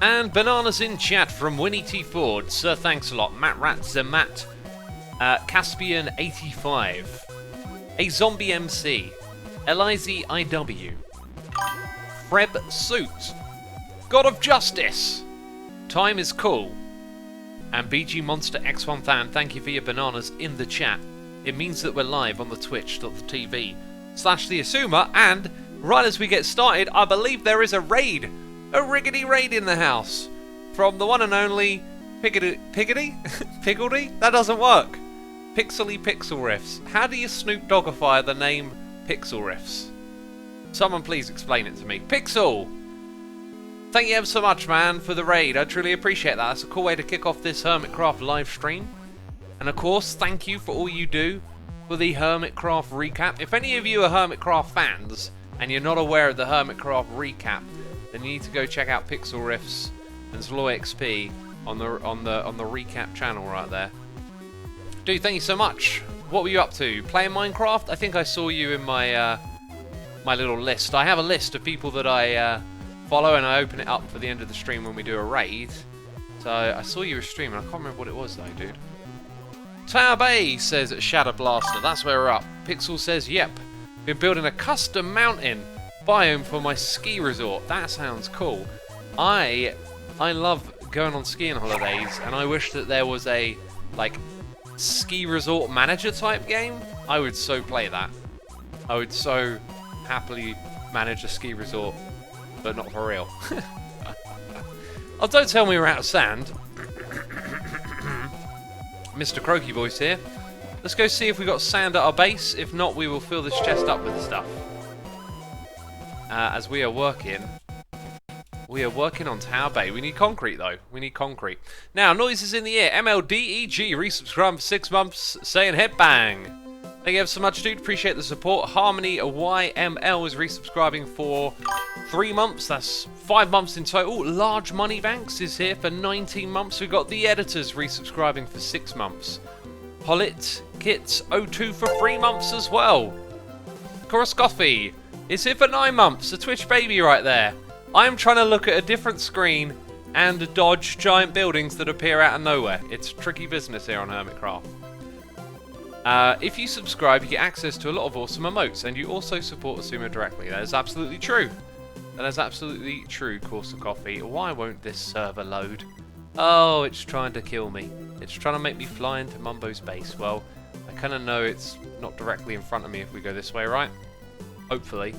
And bananas in chat from Winnie T. Ford. Sir, thanks a lot. Matt Rat Zemat, Caspian 85, A Zombie MC, Elizy IW, Freb Suit, God of Justice, Time is Cool, and BG Monster X1000. Thank you for your bananas in the chat. It means that we're live on the twitch.tv/theassumer, and right as we get started, I believe there is a raid. A riggedy raid in the house from the one and only Piggledy? That doesn't work. Pixely Pixel Riffs. How do you Snoop Doggify the name Pixel Riffs? Someone please explain it to me. Pixel! Thank you ever so much, man, for the raid. I truly appreciate that. That's a cool way to kick off this Hermitcraft live stream. And of course, thank you for all you do for the Hermitcraft recap. If any of you are Hermitcraft fans and you're not aware of the Hermitcraft recap, then you need to go check out Pixel Riffs and Zloy XP on the recap channel right there. Dude, thank you so much. What were you up to? Playing Minecraft? I think I saw you in my my little list. I have a list of people that I follow, and I open it up for the end of the stream when we do a raid. So I saw you were streaming. I can't remember what it was though, dude. Tower Bay says Shadow Blaster. That's where we're up. Pixel says, yep. Been building a custom mountain biome for my ski resort. That sounds cool. I love going on skiing holidays, and I wish that there was a like ski resort manager type game. I would so play that. I would so happily manage a ski resort, but not for real. Oh, don't tell me we're out of sand. Mr. Croaky Voice here. Let's go see if we got sand at our base. If not, we will fill this chest up with stuff. As we are working on Tower Bay. We need concrete though. We need concrete. Now, noises in the air. MLDEG resubscribed for 6 months, saying headbang. Thank you ever so much, dude. Appreciate the support. Harmony YML is resubscribing for 3 months. That's 5 months in total. Large Money Banks is here for 19 months. We've got the editors resubscribing for 6 months. Holit Kits 02 for 3 months as well. Chorus Coffee is here for 9 months. A Twitch baby right there. I'm trying to look at a different screen and dodge giant buildings that appear out of nowhere. It's tricky business here on Hermitcraft. If you subscribe, you get access to a lot of awesome emotes, and you also support Asuma directly. That is absolutely true. That is absolutely true, Corsa Coffee. Why won't this server load? Oh, it's trying to kill me. It's trying to make me fly into Mumbo's base. Well, I kind of know it's not directly in front of me if we go this way, right? Hopefully.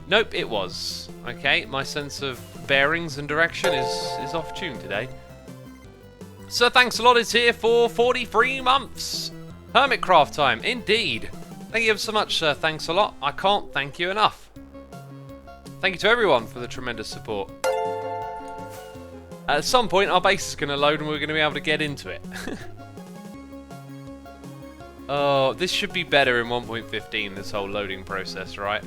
Nope, it was. Okay, my sense of bearings and direction is off tune today. So thanks a lot is here for 43 months. Hermitcraft time, indeed. Thank you ever so much, sir. Thanks a lot. I can't thank you enough. Thank you to everyone for the tremendous support. At some point, our base is going to load and we're going to be able to get into it. Oh, this should be better in 1.15, this whole loading process, right?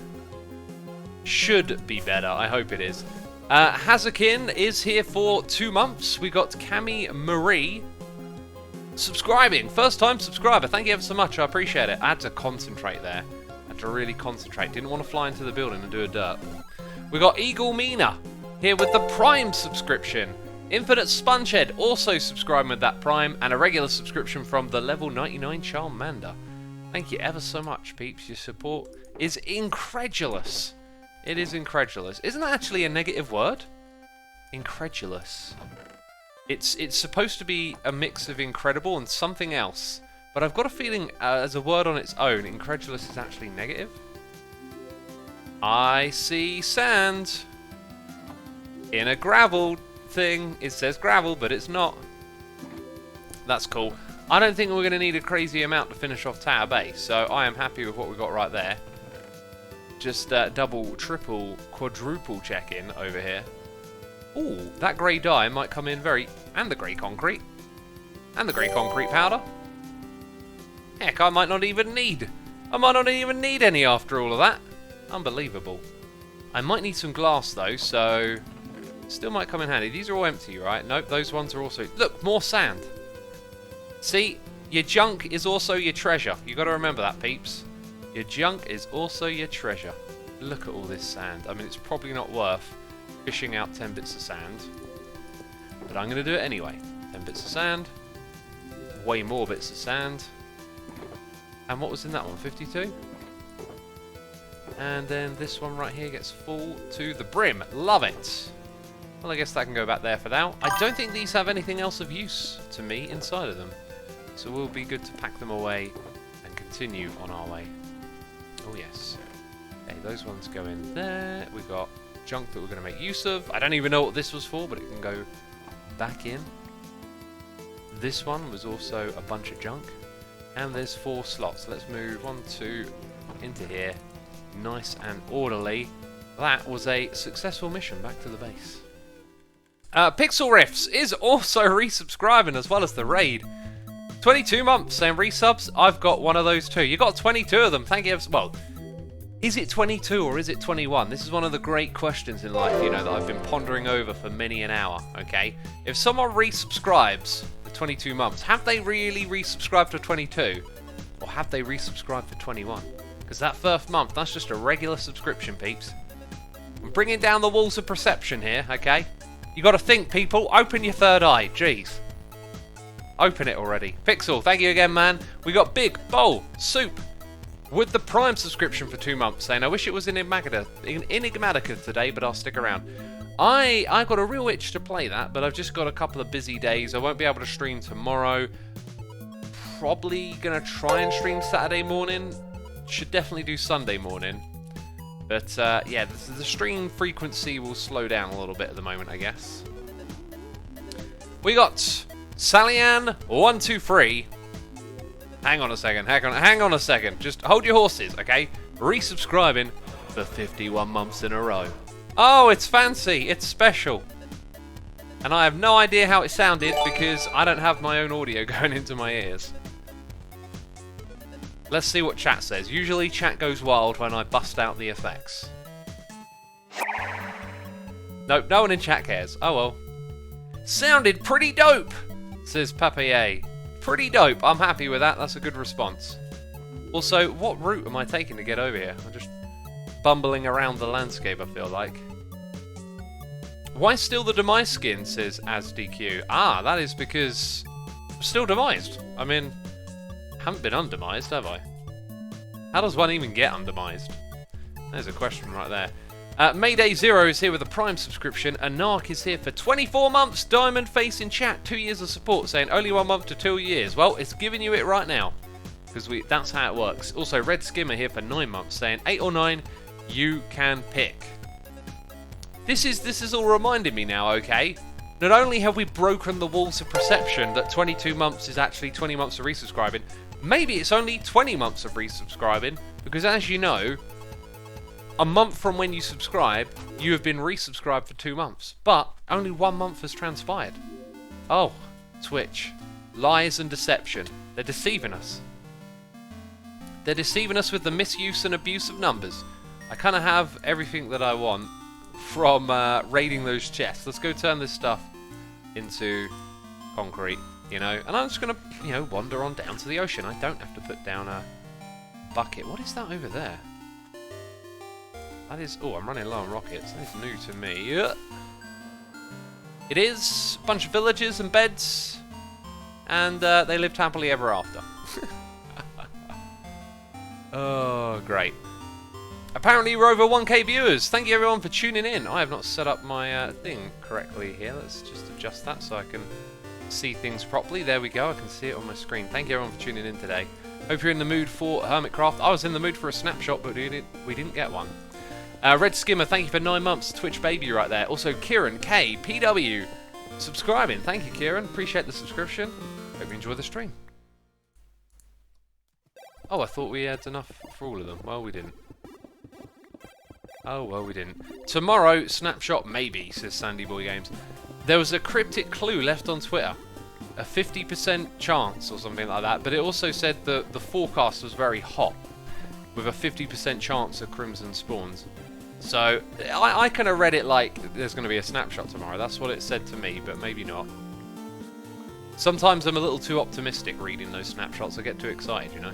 Should be better. I hope it is. Hazakin is here for 2 months. We got Cami Marie subscribing. First time subscriber. Thank you ever so much. I appreciate it. I had to concentrate there. I had to really concentrate. Didn't want to fly into the building and do a derp. We got Eagle Mina here with the Prime subscription. Infinite Spongehead also subscribing with that Prime, and a regular subscription from the level 99 Charmander. Thank you ever so much, peeps. Your support is incredulous. It is incredulous. Isn't that actually a negative word? Incredulous. It's supposed to be a mix of incredible and something else, but I've got a feeling as a word on its own, incredulous is actually negative. I see sand in a gravel thing. It says gravel, but it's not. That's cool. I don't think we're going to need a crazy amount to finish off Tower Bay, so I am happy with what we got right there. Just double, triple, quadruple check-in over here. Ooh, that grey dye might come in very... And the grey concrete. And the grey concrete powder. Heck, I might not even need any after all of that. Unbelievable. I might need some glass though, so... Still might come in handy. These are all empty, right? Nope, those ones are also... Look, more sand. See? Your junk is also your treasure. You got to remember that, peeps. Your junk is also your treasure. Look at all this sand. I mean, it's probably not worth fishing out 10 bits of sand. But I'm going to do it anyway. 10 bits of sand. Way more bits of sand. And what was in that one? 52? And then this one right here gets full to the brim. Love it. Well, I guess that can go back there for now. I don't think these have anything else of use to me inside of them. So we'll be good to pack them away and continue on our way. Oh, yes. Okay, those ones go in there. We've got junk that we're going to make use of. I don't even know what this was for, but it can go back in. This one was also a bunch of junk. And there's 4 slots. Let's move 1, 2 into here. Nice and orderly. That was a successful mission back to the base. Pixel Riffs is also resubscribing as well as the raid. 22 months saying resubs. I've got one of those too. You got 22 of them. Thank you. Well, is it 22 or is it 21? This is one of the great questions in life, you know, that I've been pondering over for many an hour. Okay, if someone resubscribes for 22 months, have they really resubscribed for 22, or have they resubscribed for 21? Because that first month, that's just a regular subscription, peeps. I'm bringing down the walls of perception here, okay? You got to think, people. Open your third eye. Jeez. Open it already. Pixel, thank you again, man. We got Big Bowl Soup with the Prime subscription for 2 months, saying, I wish it was Enigmatica today, but I'll stick around. I got a real itch to play that, but I've just got a couple of busy days. I won't be able to stream tomorrow. Probably going to try and stream Saturday morning. Should definitely do Sunday morning. But yeah, the stream frequency will slow down a little bit at the moment, I guess. We got Sallyann123. Hang on a second. Just hold your horses, okay? Resubscribing for 51 months in a row. Oh, it's fancy. It's special. And I have no idea how it sounded because I don't have my own audio going into my ears. Let's see what chat says. Usually chat goes wild when I bust out the effects. Nope, no one in chat cares. Oh well. Sounded pretty dope, says Papier. Pretty dope. I'm happy with that. That's a good response. Also, what route am I taking to get over here? I'm just bumbling around the landscape, I feel like. Why still the demise skin, says AsDQ. Ah, that is because I'm still demised. I mean, I haven't been undemised, have I? How does one even get undemised? There's a question right there. Mayday Zero is here with a Prime subscription, and Narc is here for 24 months. Diamond Face in chat, 2 years of support, saying only 1 month to 2 years. Well, it's giving you it right now, because that's how it works. Also, Red Skimmer here for 9 months, saying 8 or 9, you can pick. This is all reminding me now, okay? Not only have we broken the walls of perception that 22 months is actually 20 months of resubscribing, maybe it's only 20 months of resubscribing, because as you know, a month from when you subscribe, you have been resubscribed for 2 months, but only 1 month has transpired. Oh, Twitch. Lies and deception. They're deceiving us. They're deceiving us with the misuse and abuse of numbers. I kind of have everything that I want from raiding those chests. Let's go turn this stuff into concrete, you know, and I'm just going to, you know, wander on down to the ocean. I don't have to put down a bucket. What is that over there? That is... Oh, I'm running low on rockets. That is new to me. It is a bunch of villages and beds, and they lived happily ever after. Oh, great. Apparently we're over 1k viewers. Thank you everyone for tuning in. I have not set up my thing correctly here. Let's just adjust that so I can see things properly. There we go. I can see it on my screen. Thank you everyone for tuning in today. Hope you're in the mood for Hermitcraft. I was in the mood for a snapshot, but we didn't get one. Red Skimmer, thank you for 9 months. Twitch baby right there. Also, Kieran K, PW, subscribing. Thank you, Kieran. Appreciate the subscription. Hope you enjoy the stream. Oh, I thought we had enough for all of them. Well, we didn't. Oh, well, we didn't. Tomorrow, snapshot maybe, says Sandy Boy Games. There was a cryptic clue left on Twitter. A 50% chance or something like that. But it also said that the forecast was very hot, with a 50% chance of crimson spawns. So, I kind of read it like there's going to be a snapshot tomorrow. That's what it said to me, but maybe not. Sometimes I'm a little too optimistic reading those snapshots. I get too excited, you know.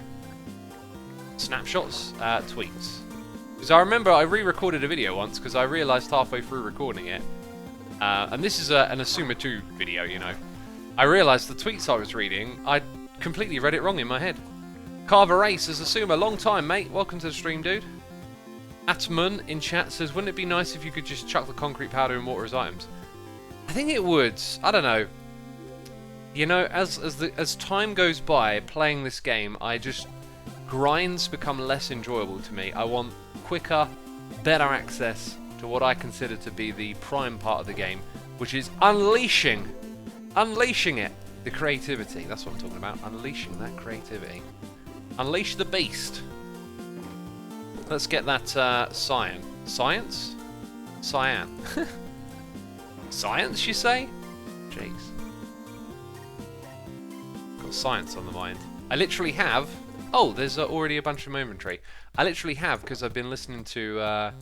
Snapshots, tweets. Because I remember I re-recorded a video once because I realised halfway through recording it, and this is an Asuma 2 video, you know. I realised the tweets I was reading, I'd completely read it wrong in my head. Carver Ace says, Asuma, long time, mate. Welcome to the stream, dude. Atmun in chat says, wouldn't it be nice if you could just chuck the concrete powder and water as items? I think it would. I don't know. You know, as time goes by playing this game, grinds become less enjoyable to me. I want quicker, better access to what I consider to be the prime part of the game, which is unleashing it, the creativity. That's what I'm talking about, unleashing that creativity. Unleash the beast. Let's get that cyan. Science? Cyan. Science, you say? Jeez. Got science on the mind. I literally have... Oh, there's already a bunch of momentary. I literally have, because I've been listening to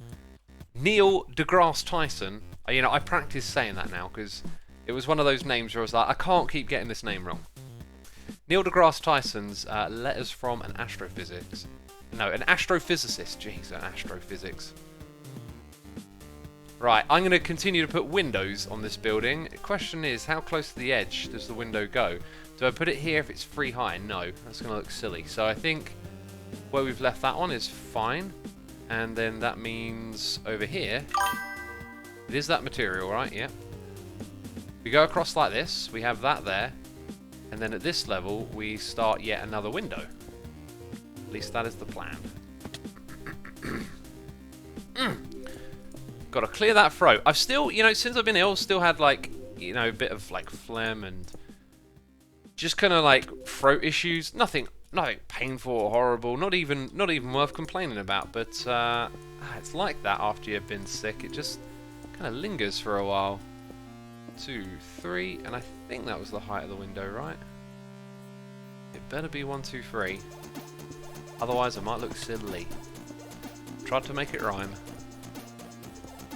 Neil deGrasse Tyson. You know, I practice saying that now, because it was one of those names where I was like, I can't keep getting this name wrong. Neil deGrasse Tyson's Letters from an Astrophysicist. No, an astrophysicist. Jeez, an astrophysics. Right, I'm going to continue to put windows on this building. The question is, how close to the edge does the window go? Do I put it here if it's free high? No, that's going to look silly. So I think where we've left that one is fine. And then that means over here, it is that material, right? Yeah. We go across like this, we have that there. And then at this level, we start yet another window. At least that is the plan. Got to clear that throat. I've still, you know, since I've been ill, still had like, you know, a bit of like phlegm and just kind of like throat issues. Nothing painful or horrible. Not even worth complaining about. But it's like that after you've been sick. It just kind of lingers for a while. 2, 3, and I think that was the height of the window, right? It better be 1, 2, 3. Otherwise, I might look silly. Tried to make it rhyme.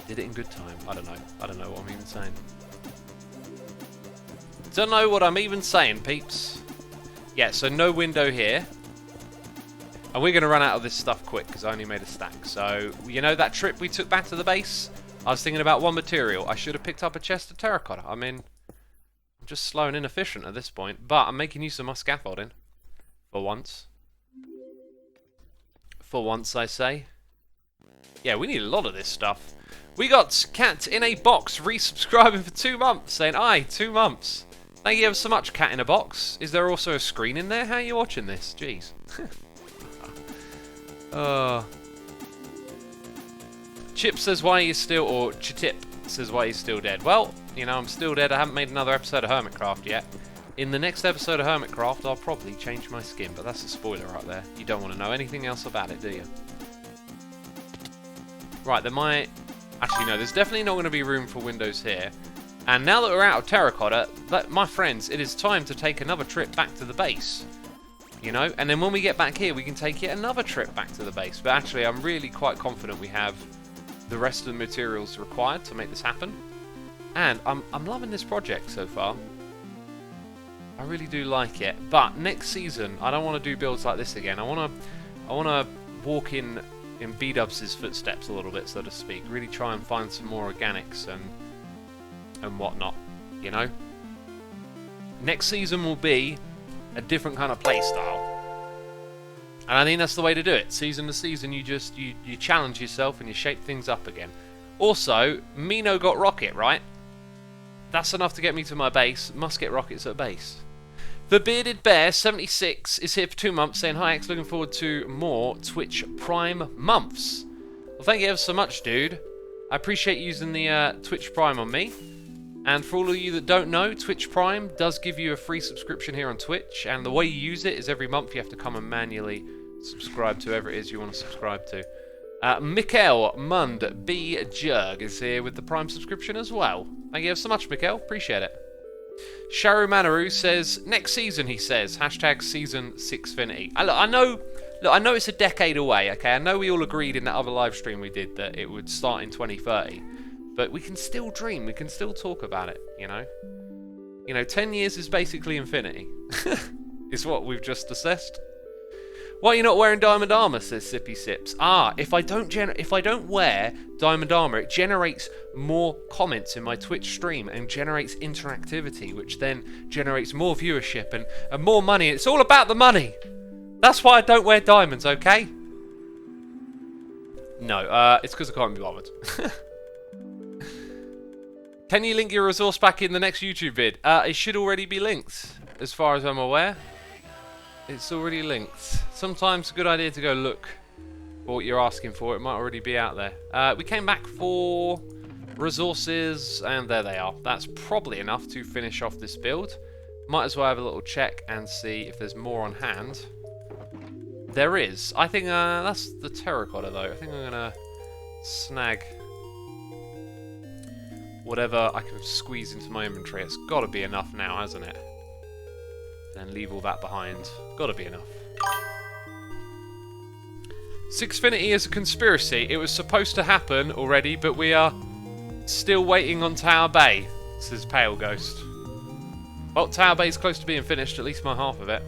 Did it in good time. I don't know. I don't know what I'm even saying. Don't know what I'm even saying, peeps. Yeah, so no window here. And we're going to run out of this stuff quick because I only made a stack. So, you know that trip we took back to the base? I was thinking about one material. I should have picked up a chest of terracotta. I mean, I'm just slow and inefficient at this point. But I'm making use of my scaffolding. For once. For once, I say. Yeah, we need a lot of this stuff. We got Cat in a Box resubscribing for 2 months. Saying, aye, 2 months. Thank you ever so much, Cat in a Box. Is there also a screen in there? How are you watching this? Jeez. Chip says why he's still, or Chitip says why he's still dead. Well, you know, I'm still dead. I haven't made another episode of Hermitcraft yet. In the next episode of Hermitcraft, I'll probably change my skin, but that's a spoiler right there. You don't want to know anything else about it, do you? Right, there might... Actually, no, there's definitely not going to be room for windows here. And now that we're out of terracotta, my friends, it is time to take another trip back to the base. You know? And then when we get back here, we can take yet another trip back to the base. But actually, I'm really quite confident we have the rest of the materials required to make this happen. And I'm loving this project so far. I really do like it. But next season, I don't want to do builds like this again. I want to walk in B-Dubs' footsteps a little bit, so to speak. Really try and find some more organics and whatnot, you know? Next season will be a different kind of play style. And I think that's the way to do it. Season to season, you challenge yourself and you shape things up again. Also, Mino got rocket, right? That's enough to get me to my base. Must get rockets at base. The Bearded Bear 76 is here for 2 months saying, hi X, looking forward to more Twitch Prime months. Well, thank you ever so much, dude. I appreciate using the Twitch Prime on me. And for all of you that don't know, Twitch Prime does give you a free subscription here on Twitch. And the way you use it is every month you have to come and manually subscribe to whoever it is you want to subscribe to. Mikkel Mund B. Jurg is here with the Prime subscription as well. Thank you ever so much, Mikkel. Appreciate it. Sharu Manaru says, next season, he says, hashtag season 6finity. I know it's a decade away, okay? I know we all agreed in that other live stream we did that it would start in 2030. But we can still dream, we can still talk about it, you know? You know, 10 years is basically infinity. Is what we've just assessed. Why are you not wearing diamond armor? Says Sippy Sips. Ah, if I don't wear diamond armor, it generates more comments in my Twitch stream and generates interactivity, which then generates more viewership and more money. It's all about the money. That's why I don't wear diamonds, okay? No, it's because I can't be bothered. Can you link your resource back in the next YouTube vid? It should already be linked, as far as I'm aware. It's already linked. Sometimes it's a good idea to go look for what you're asking for. It might already be out there. We came back for resources, and there they are. That's probably enough to finish off this build. Might as well have a little check and see if there's more on hand. There is. I think that's the terracotta, though. I think I'm going to snag whatever I can squeeze into my inventory. It's got to be enough now, hasn't it? Then leave all that behind. Got to be enough. Sixfinity is a conspiracy. It was supposed to happen already, but we are still waiting on Tower Bay, says Pale Ghost. Well, Tower Bay's close to being finished, at least my half of it.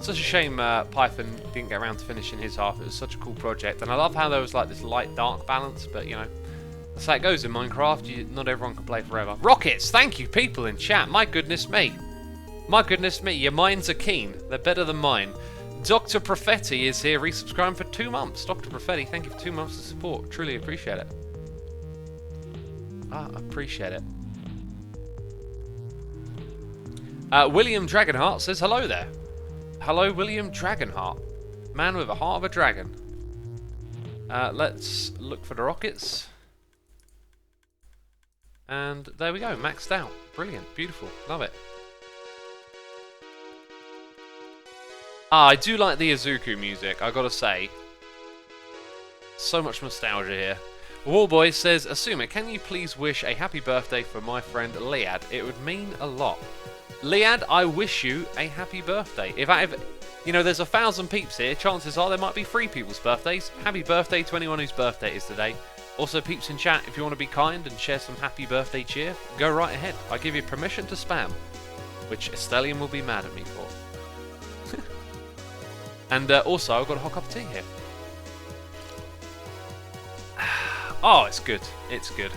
Such a shame Python didn't get around to finishing his half. It was such a cool project, and I love how there was like this light-dark balance, but you know, that's how it goes in Minecraft. Not everyone can play forever. Rockets, thank you, people in chat. My goodness me. My goodness me, your minds are keen. They're better than mine. Dr. Profetti is here, resubscribing for 2 months. Dr. Profetti, thank you for 2 months of support. Truly appreciate it. I appreciate it. William Dragonheart says hello there. Hello, William Dragonheart. Man with a heart of a dragon. Let's look for the rockets. And there we go, maxed out. Brilliant, beautiful, love it. I do like the Izuku music, I gotta say. So much nostalgia here. Warboy says, Asuma, can you please wish a happy birthday for my friend Liad? It would mean a lot. Liad, I wish you a happy birthday. If you know, there's 1,000 peeps here, chances are there might be 3 people's birthdays. Happy birthday to anyone whose birthday it is today. Also, peeps in chat, if you want to be kind and share some happy birthday cheer, go right ahead. I give you permission to spam, which Estelian will be mad at me for. And also, I've got a hot cup of tea here. Oh, it's good. It's good.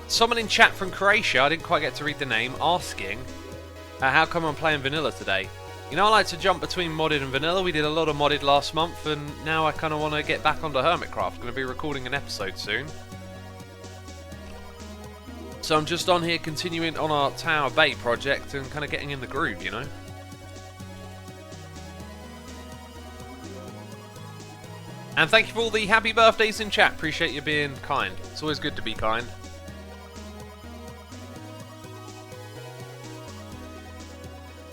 Someone in chat from Croatia, I didn't quite get to read the name, asking how come I'm playing vanilla today. You know, I like to jump between modded and vanilla. We did a lot of modded last month, and now I kind of want to get back onto Hermitcraft. Going to be recording an episode soon. So I'm just on here continuing on our Tower Bay project and kind of getting in the groove, you know. And thank you for all the happy birthdays in chat. Appreciate you being kind. It's always good to be kind.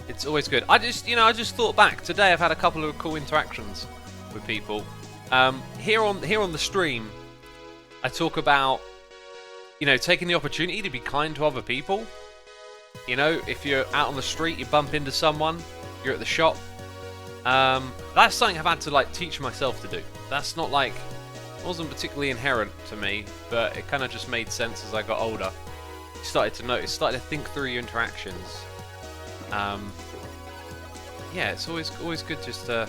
It's always good. I just thought back today. I've had a couple of cool interactions with people. Here on the stream, I talk about, you know, taking the opportunity to be kind to other people. You know, if you're out on the street, you bump into someone, you're at the shop. That's something I've had to like teach myself to do. That's not like, it wasn't particularly inherent to me, but it kind of just made sense as I got older. You started to notice, started to think through your interactions. Yeah, it's always good just to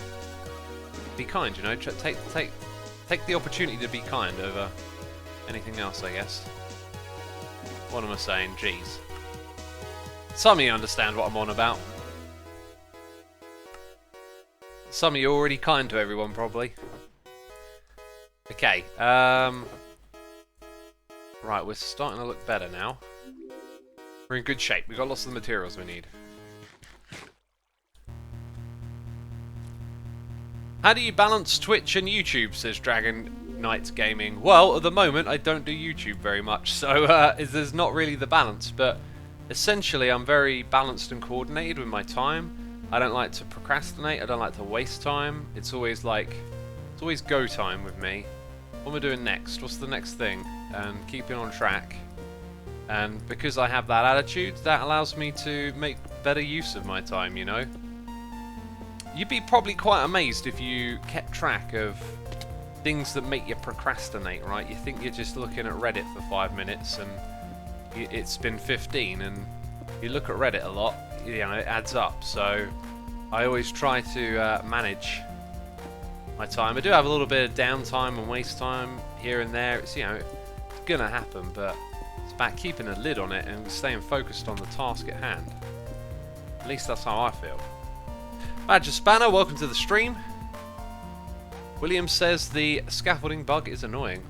be kind, you know. Take the opportunity to be kind over anything else, I guess. What am I saying? Jeez. Some of you understand what I'm on about. Some of you are already kind to everyone, probably. Okay. Right, we're starting to look better now. We're in good shape. We've got lots of the materials we need. How do you balance Twitch and YouTube, says Dragon Knight Gaming. Well, at the moment, I don't do YouTube very much, so there's not really the balance, but essentially I'm very balanced and coordinated with my time. I don't like to procrastinate, I don't like to waste time. It's always go time with me. What am I doing next? What's the next thing? And keeping on track. And because I have that attitude, that allows me to make better use of my time, you know? You'd be probably quite amazed if you kept track of things that make you procrastinate, right? You think you're just looking at Reddit for 5 minutes and, it's been 15, and you look at Reddit a lot, you know, it adds up. So I always try to manage my time. I do have a little bit of downtime and waste time here and there. It's, you know, it's gonna happen, but it's about keeping a lid on it and staying focused on the task at hand. At least that's how I feel. Badger Spanner, welcome to the stream. William says the scaffolding bug is annoying.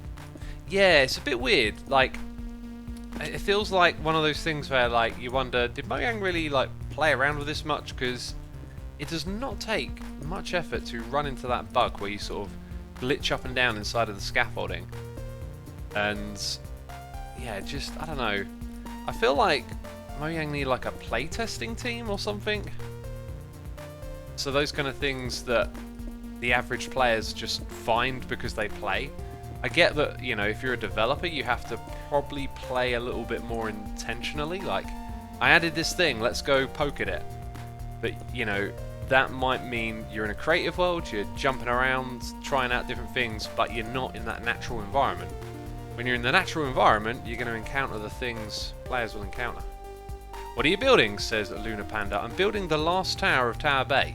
Yeah, it's a bit weird. Like, it feels like one of those things where, like, you wonder, did Mojang really, like, play around with this much? Because it does not take much effort to run into that bug where you sort of glitch up and down inside of the scaffolding. And yeah, just, I don't know. I feel like Mojang need like a playtesting team or something. So those kind of things that the average players just find because they play. I get that, you know, if you're a developer, you have to probably play a little bit more intentionally. Like, I added this thing, let's go poke at it. But, you know, that might mean you're in a creative world, you're jumping around, trying out different things, but you're not in that natural environment. When you're in the natural environment, you're going to encounter the things players will encounter. What are you building? Says Luna Panda. I'm building the last tower of Tower Bay.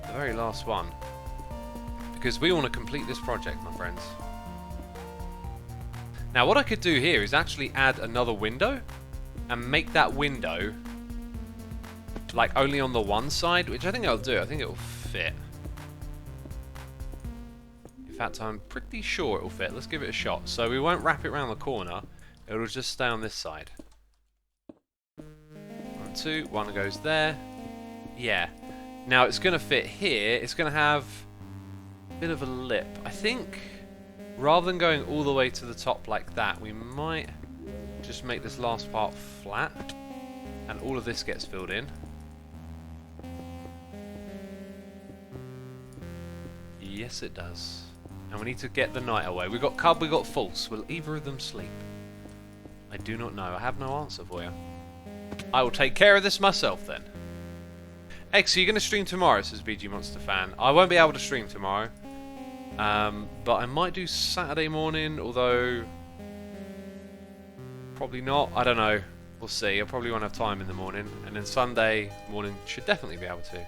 The very last one. Because we want to complete this project, my friends. Now what I could do here is actually add another window and make that window like only on the one side, which I think I'll do. I think it'll fit. In fact, I'm pretty sure it'll fit. Let's give it a shot. So we won't wrap it around the corner. It'll just stay on this side. 1, 2, one goes there. Yeah. Now it's going to fit here. It's going to have a bit of a lip. I think rather than going all the way to the top like that, we might just make this last part flat. And all of this gets filled in. Yes, it does. And we need to get the night away. We've got Cub, we've got False. Will either of them sleep? I do not know. I have no answer for you. I will take care of this myself then. X, are you going to stream tomorrow? Says BG Monster Fan. I won't be able to stream tomorrow. But I might do Saturday morning, although probably not. I don't know. We'll see. I probably won't have time in the morning. And then Sunday morning should definitely be able to.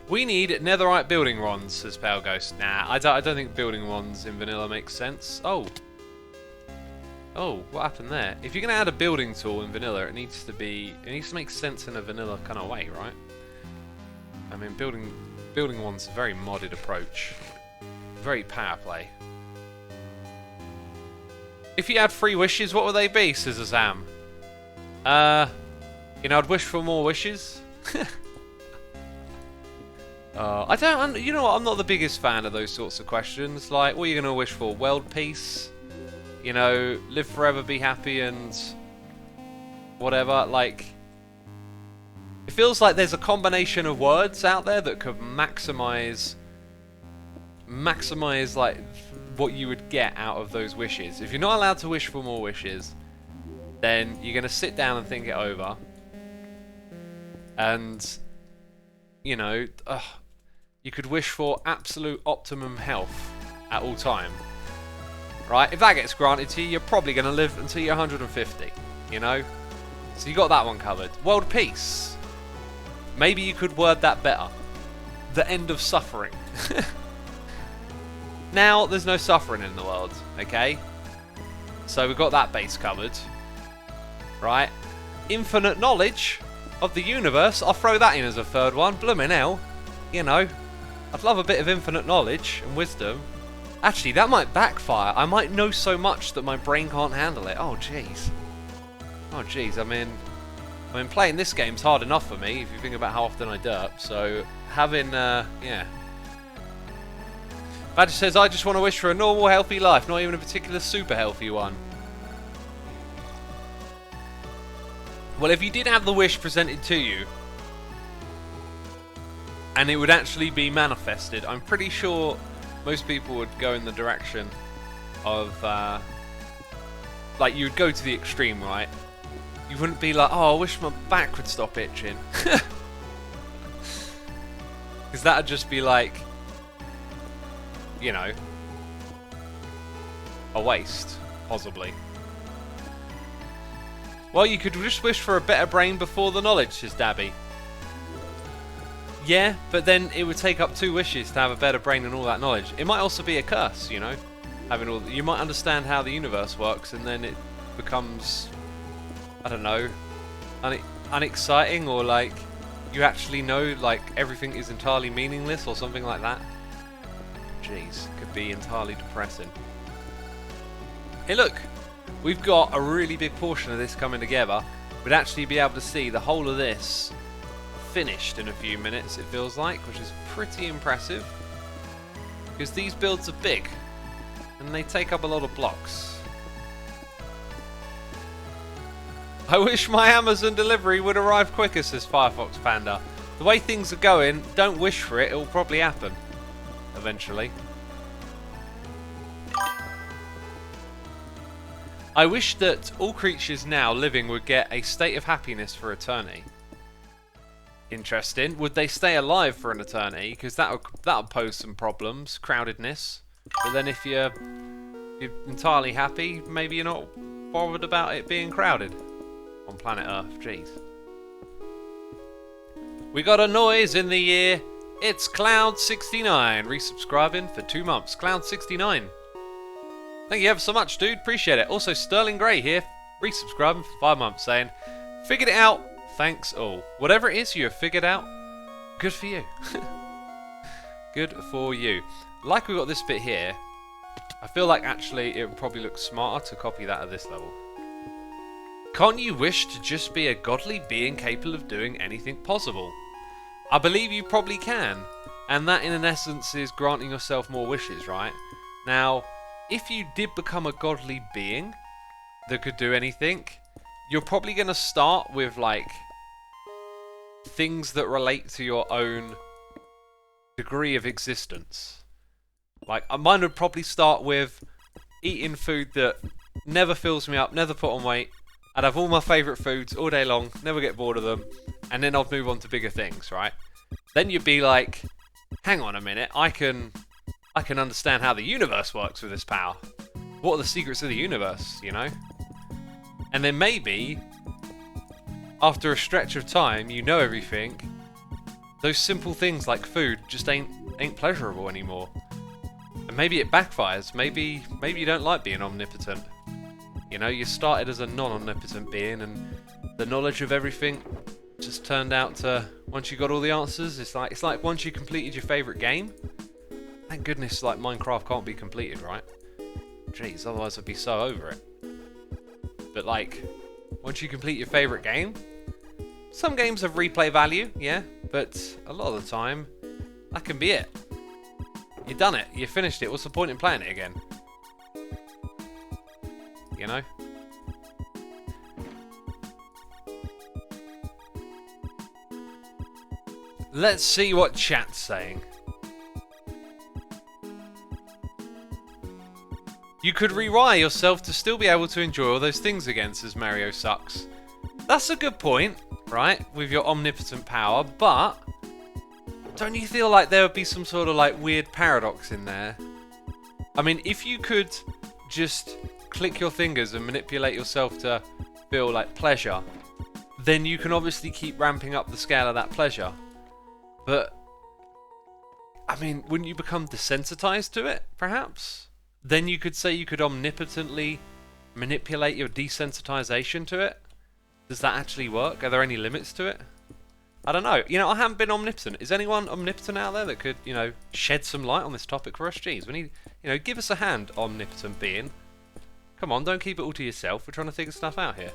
We need netherite building wands, says Pale Ghost. Nah, I don't think building wands in vanilla makes sense. Oh, what happened there? If you're gonna add a building tool in vanilla, it needs to make sense in a vanilla kind of way, right? I mean, building wands is a very modded approach, very power play. If you had 3 wishes, what would they be? Says Azam. You know, I'd wish for more wishes. I don't. You know what? I'm not the biggest fan of those sorts of questions. Like, what are you gonna wish for? World peace? You know, live forever, be happy, and whatever. Like, it feels like there's a combination of words out there that could maximize like what you would get out of those wishes. If you're not allowed to wish for more wishes, then you're gonna sit down and think it over, and you know. You could wish for absolute optimum health at all time. Right? If that gets granted to you, you're probably going to live until you're 150. You know? So you got that one covered. World peace. Maybe you could word that better. The end of suffering. Now, there's no suffering in the world. Okay? So we've got that base covered. Right? Infinite knowledge of the universe. I'll throw that in as a third one. Blooming hell. You know. I'd love a bit of infinite knowledge and wisdom. Actually, that might backfire. I might know so much that my brain can't handle it. Oh, jeez. Oh, jeez. I mean, playing this game's hard enough for me, if you think about how often I derp. So, having, yeah. Badger says, I just want to wish for a normal, healthy life, not even a particular super healthy one. Well, if you did have the wish presented to you, and it would actually be manifested, I'm pretty sure most people would go in the direction of, like, you would go to the extreme, right? You wouldn't be like, oh, I wish my back would stop itching. Because that would just be like, you know, a waste, possibly. Well, you could just wish for a better brain before the knowledge, says Dabby. Yeah, but then it would take up 2 wishes to have a better brain and all that knowledge. It might also be a curse, you know? Having all, you might understand how the universe works, and then it becomes, I don't know, unexciting, or like you actually know like everything is entirely meaningless or something like that. Jeez, could be entirely depressing. Hey look, we've got a really big portion of this coming together. We'd actually be able to see the whole of this finished in a few minutes, it feels like, which is pretty impressive, because these builds are big and they take up a lot of blocks. I wish my Amazon delivery would arrive quicker, says Firefox Panda. The way things are going, don't wish for it, it'll probably happen eventually. I wish that all creatures now living would get a state of happiness for eternity. Interesting. Would they stay alive for an eternity? Because that'll pose some problems, crowdedness. But then if you're entirely happy, maybe you're not bothered about it being crowded on planet Earth. Jeez. We got a noise in the ear. It's Cloud69 resubscribing for 2 months. Cloud69. Thank you ever so much, dude. Appreciate it. Also, Sterling Gray here, resubscribing for 5 months, saying, figured it out. Thanks all. Whatever it is you have figured out, good for you. Good for you. Like we got this bit here, I feel like actually it would probably look smarter to copy that at this level. Can't you wish to just be a godly being capable of doing anything possible? I believe you probably can, and that in essence is granting yourself more wishes, right? Now, if you did become a godly being that could do anything, you're probably going to start with like things that relate to your own degree of existence. Like mine would probably start with eating food that never fills me up, never put on weight. I'd have all my favourite foods all day long, never get bored of them, and then I'd move on to bigger things, right? Then you'd be like, hang on a minute, I can understand how the universe works with this power. What are the secrets of the universe, you know? And then maybe, after a stretch of time, you know everything, those simple things like food just ain't pleasurable anymore. And maybe it backfires. Maybe you don't like being omnipotent. You know, you started as a non-omnipotent being, and the knowledge of everything just turned out to, once you got all the answers, it's like once you completed your favourite game. Thank goodness, like, Minecraft can't be completed, right? Jeez, otherwise I'd be so over it. But like, once you complete your favourite game, some games have replay value, yeah, but a lot of the time, that can be it. You've done it, you finished it, what's the point in playing it again? You know? Let's see what chat's saying. You could rewire yourself to still be able to enjoy all those things again, says Mario Sucks. That's a good point, right? With your omnipotent power, but don't you feel like there would be some sort of like weird paradox in there? I mean, if you could just click your fingers and manipulate yourself to feel like pleasure, then you can obviously keep ramping up the scale of that pleasure. But, I mean, wouldn't you become desensitized to it, perhaps? Then you could say you could omnipotently manipulate your desensitization to it. Does that actually work? Are there any limits to it? I don't know. You know, I haven't been omnipotent. Is anyone omnipotent out there that could, you know, shed some light on this topic for us? Jeez, we need, you know, give us a hand, omnipotent being. Come on, don't keep it all to yourself. We're trying to figure stuff out here.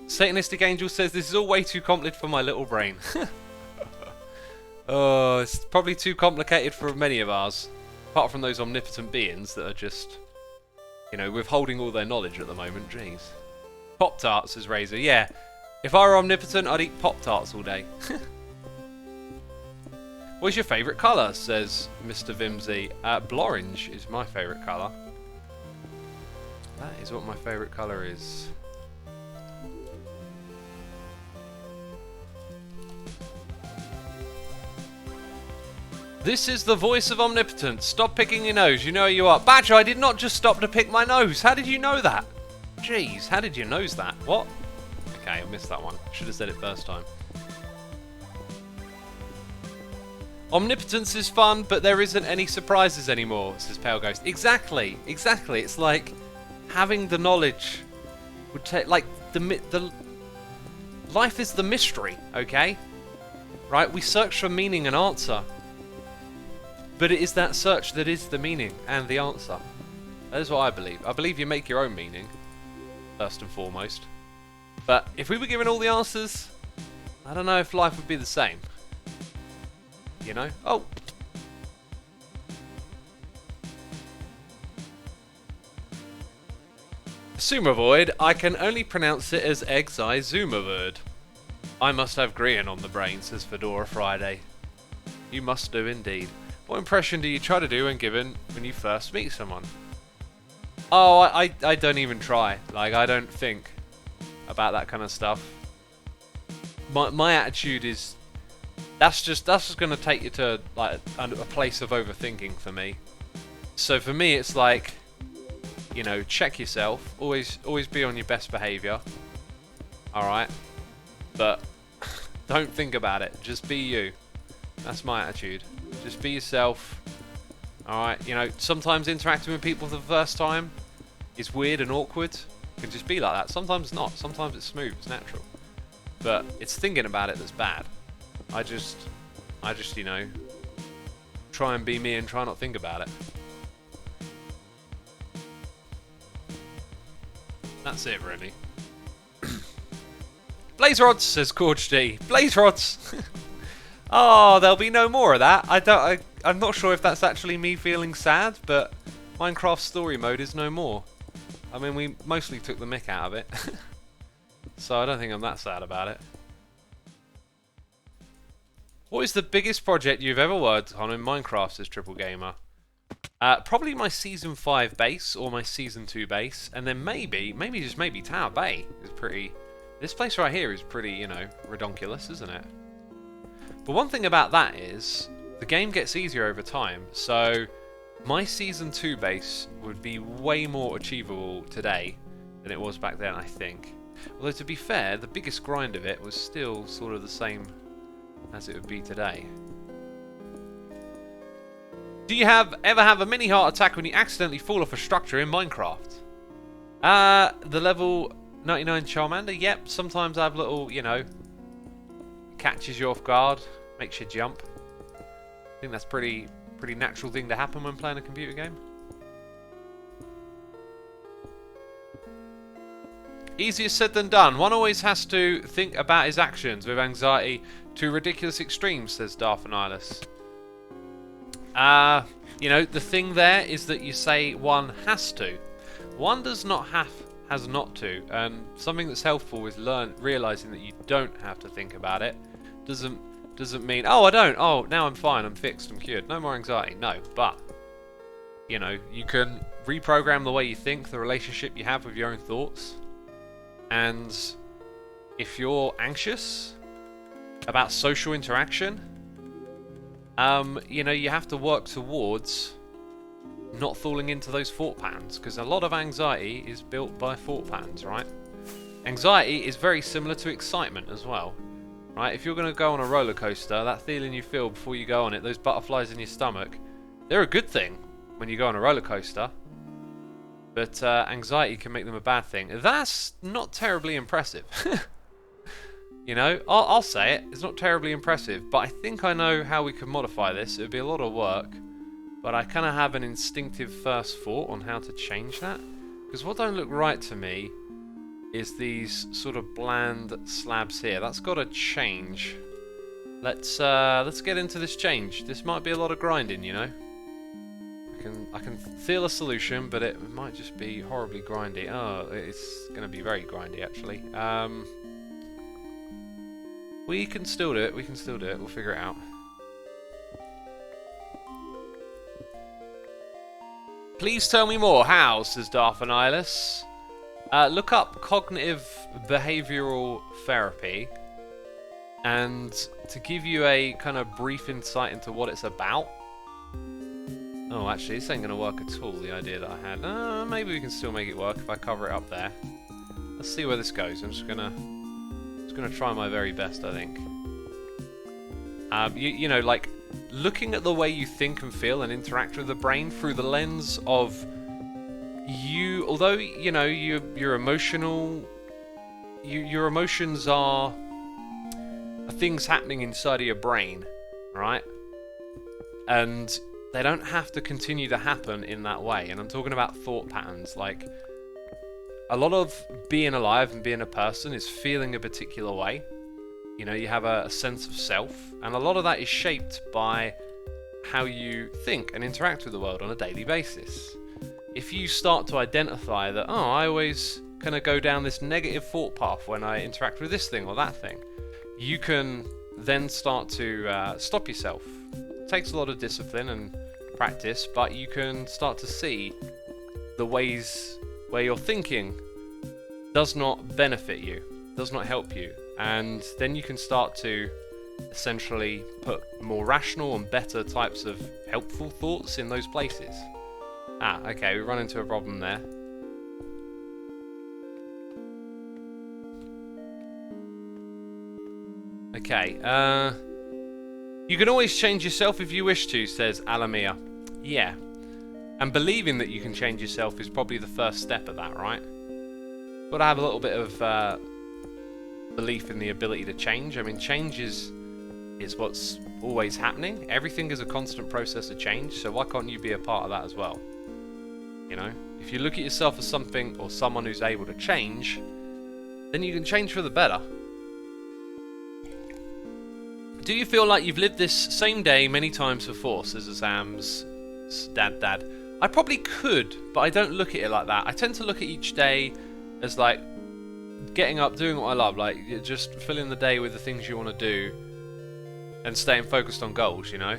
Satanistic Angel says, this is all way too complicated for my little brain. Oh, it's probably too complicated for many of ours. Apart from those omnipotent beings that are just, you know, withholding all their knowledge at the moment. Jeez. Pop-Tarts, says Razor. Yeah, if I were omnipotent, I'd eat Pop-Tarts all day. What's your favourite colour, says Mr. Vimsy. Blorange is my favourite colour. That is what my favourite colour is. This is the voice of omnipotence. Stop picking your nose. You know who you are. Badger, I did not just stop to pick my nose. How did you know that? Jeez, how did you nose that? What? Okay, I missed that one. Should have said it first time. Omnipotence is fun, but there isn't any surprises anymore, says Pale Ghost. Exactly, exactly. It's like having the knowledge would take, like, the life is the mystery, okay? Right? We search for meaning and answer. But it is that search that is the meaning and the answer. That is what I believe. I believe you make your own meaning, first and foremost. But if we were given all the answers, I don't know if life would be the same. You know? Oh! Zoomovoid, I can only pronounce it as Exi Zoomovoid. I must have green on the brain, says Fedora Friday. You must do indeed. What impression do you try to do when you first meet someone? Oh, I don't even try. Like, I don't think about that kind of stuff. My attitude is that's just going to take you to like a place of overthinking for me. So for me, it's like, you know, check yourself. Always be on your best behavior. All right, but don't think about it. Just be you. That's my attitude. Just be yourself. All right, you know, sometimes interacting with people for the first time is weird and awkward. It can just be like that. Sometimes it's not. Sometimes it's smooth. It's natural. But it's thinking about it that's bad. I just, you know, try and be me and try not think about it. That's it, really. Blaze rods, says Gorge D. Blaze rods. Oh, there'll be no more of that. I'm not sure if that's actually me feeling sad, but Minecraft story mode is no more. I mean, we mostly took the mick out of it. So I don't think I'm that sad about it. What is the biggest project you've ever worked on in Minecraft, says Triple Gamer? Probably my Season 5 base, or my Season 2 base, and then maybe Tower Bay is pretty... This place right here is pretty, you know, redonkulous, isn't it? But one thing about that is, the game gets easier over time, so my Season 2 base would be way more achievable today than it was back then, I think. Although to be fair, the biggest grind of it was still sort of the same as it would be today. Do you ever have a mini heart attack when you accidentally fall off a structure in Minecraft? The level 99 Charmander? Yep, sometimes I have little, you know, catches you off guard, makes you jump. I think that's pretty natural thing to happen when playing a computer game. Easier said than done. One always has to think about his actions with anxiety to ridiculous extremes, says Darthanilus. You know, the thing there is that you say one has to. One does not has not to, and something that's helpful is realizing that you don't have to think about it. Doesn't mean, oh, I don't, oh, now I'm fine, I'm fixed, I'm cured. No more anxiety, no, but, you know, you can reprogram the way you think, the relationship you have with your own thoughts, and if you're anxious about social interaction, you know, you have to work towards not falling into those thought patterns, because a lot of anxiety is built by thought patterns, right? Anxiety is very similar to excitement as well. Right, if you're going to go on a roller coaster, that feeling you feel before you go on it, those butterflies in your stomach, they're a good thing when you go on a roller coaster. But anxiety can make them a bad thing. That's not terribly impressive. You know, I'll say it. It's not terribly impressive, but I think I know how we can modify this. It would be a lot of work, but I kind of have an instinctive first thought on how to change that. Because what don't look right to me is these sort of bland slabs here. That's got to change. Let's get into this change. This might be a lot of grinding, you know. I can feel a solution, but it might just be horribly grindy. Oh, it's going to be very grindy actually. We can still do it. We can still do it. We'll figure it out. Please tell me more. How? Says Darthanilus. Look up cognitive behavioral therapy, And to give you a kind of brief insight into what it's about. Oh, actually, this ain't going to work at all, the idea that I had. Maybe we can still make it work if I cover it up there. Let's see where this goes. I'm just gonna try my very best, I think. You know, like, looking at the way you think and feel and interact with the brain through the lens of you, although, you know, you're emotional, your emotions are things happening inside of your brain, right? And they don't have to continue to happen in that way. And I'm talking about thought patterns. Like, a lot of being alive and being a person is feeling a particular way. You know, you have a sense of self, and a lot of that is shaped by how you think and interact with the world on a daily basis. If you start to identify that, oh, I always kind of go down this negative thought path when I interact with this thing or that thing, you can then start to stop yourself. It takes a lot of discipline and practice, but you can start to see the ways where your thinking does not benefit you, does not help you, and then you can start to essentially put more rational and better types of helpful thoughts in those places. Okay, we run into a problem there. Okay, you can always change yourself if you wish to, says Alamia. Yeah, and believing that you can change yourself is probably the first step of that, right? Got to have a little bit of belief in the ability to change. I mean, change is what's always happening. Everything is a constant process of change, so why can't you be a part of that as well? You know, if you look at yourself as something or someone who's able to change, then you can change for the better. Do you feel like you've lived this same day many times before, says Azam's dad? I probably could, but I don't look at it like that. I tend to look at each day as like getting up, doing what I love, like just filling the day with the things you want to do and staying focused on goals, you know?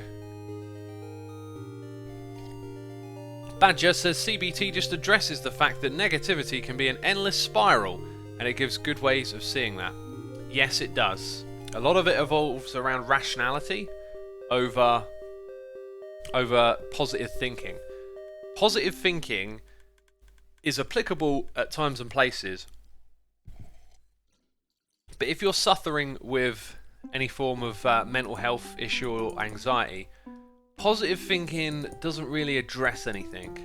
Badger says CBT just addresses the fact that negativity can be an endless spiral, and it gives good ways of seeing that. Yes, it does. A lot of it evolves around rationality over positive thinking. Positive thinking is applicable at times and places, but if you're suffering with any form of mental health issue or anxiety, positive thinking doesn't really address anything.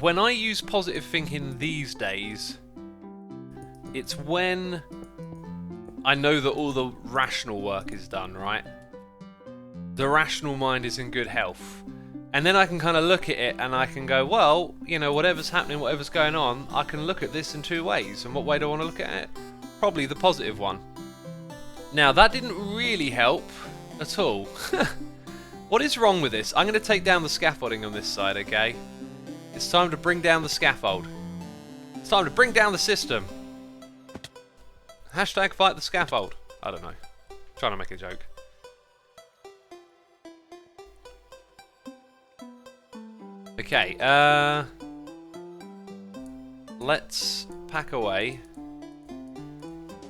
When I use positive thinking these days, it's when I know that all the rational work is done, right? The rational mind is in good health. And then I can kind of look at it and I can go, well, you know, whatever's happening, whatever's going on, I can look at this in two ways. And what way do I want to look at it? Probably the positive one. Now, that didn't really help at all. What is wrong with this? I'm going to take down the scaffolding on this side, okay? It's time to bring down the scaffold. It's time to bring down the system. Hashtag fight the scaffold. I don't know. Trying to make a joke. Okay, let's pack away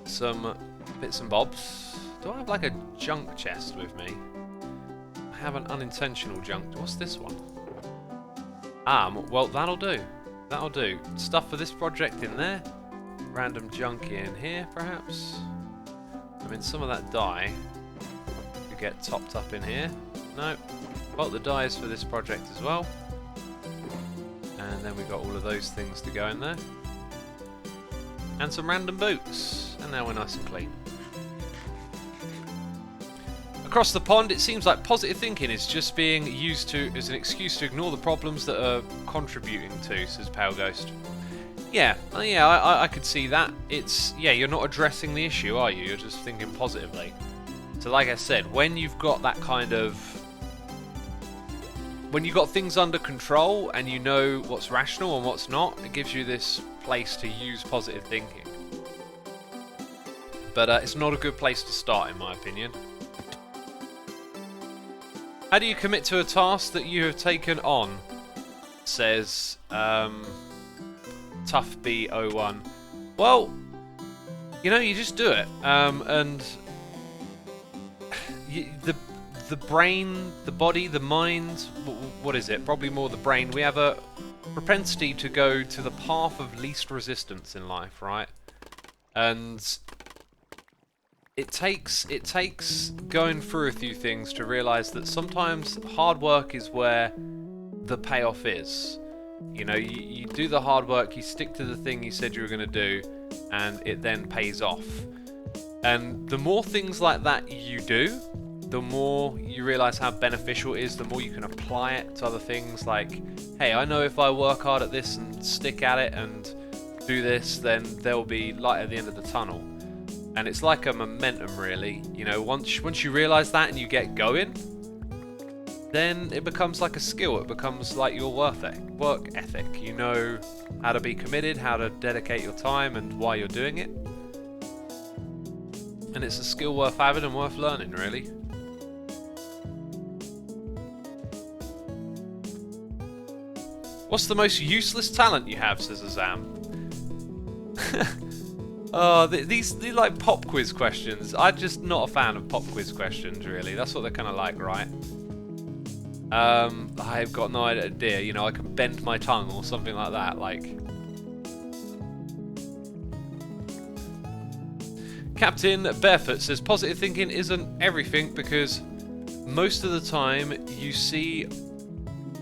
some bits and bobs. Do I have like a junk chest with me? I have an unintentional junk. What's this one? Well, that'll do. That'll do. Stuff for this project in there. Random junk in here, perhaps. I mean, some of that dye could get topped up in here. No. Well, the dye is for this project as well. And then we've got all of those things to go in there. And some random boots. And now we're nice and clean. Across the pond, it seems like positive thinking is just being used as an excuse to ignore the problems that are contributing to, says Pale Ghost. Yeah, I could see that. You're not addressing the issue, are you? You're just thinking positively. So like I said, when you've got that kind of... when you've got things under control and you know what's rational and what's not, it gives you this place to use positive thinking. But it's not a good place to start, in my opinion. How do you commit to a task that you have taken on? Says Tough B01. Well, you know, you just do it. And the brain, the body, the mind, what is it? Probably more the brain. We have a propensity to go to the path of least resistance in life, right? And it takes going through a few things to realize that sometimes hard work is where the payoff is. You know, you do the hard work, you stick to the thing you said you were going to do, and it then pays off. And the more things like that you do, the more you realize how beneficial it is, the more you can apply it to other things. Like, hey, I know if I work hard at this and stick at it and do this, then there will be light at the end of the tunnel. And it's like a momentum, really. You know, once you realize that and you get going, then it becomes like a skill. It becomes like your work ethic. You know how to be committed, how to dedicate your time, and why you're doing it. And it's a skill worth having and worth learning, really. What's the most useless talent you have, says Azam? Oh, these like pop quiz questions. I'm just not a fan of pop quiz questions, really. That's what they're kind of like, right? I've got no idea. You know, I can bend my tongue or something like that. Like, Captain Barefoot says positive thinking isn't everything because most of the time you see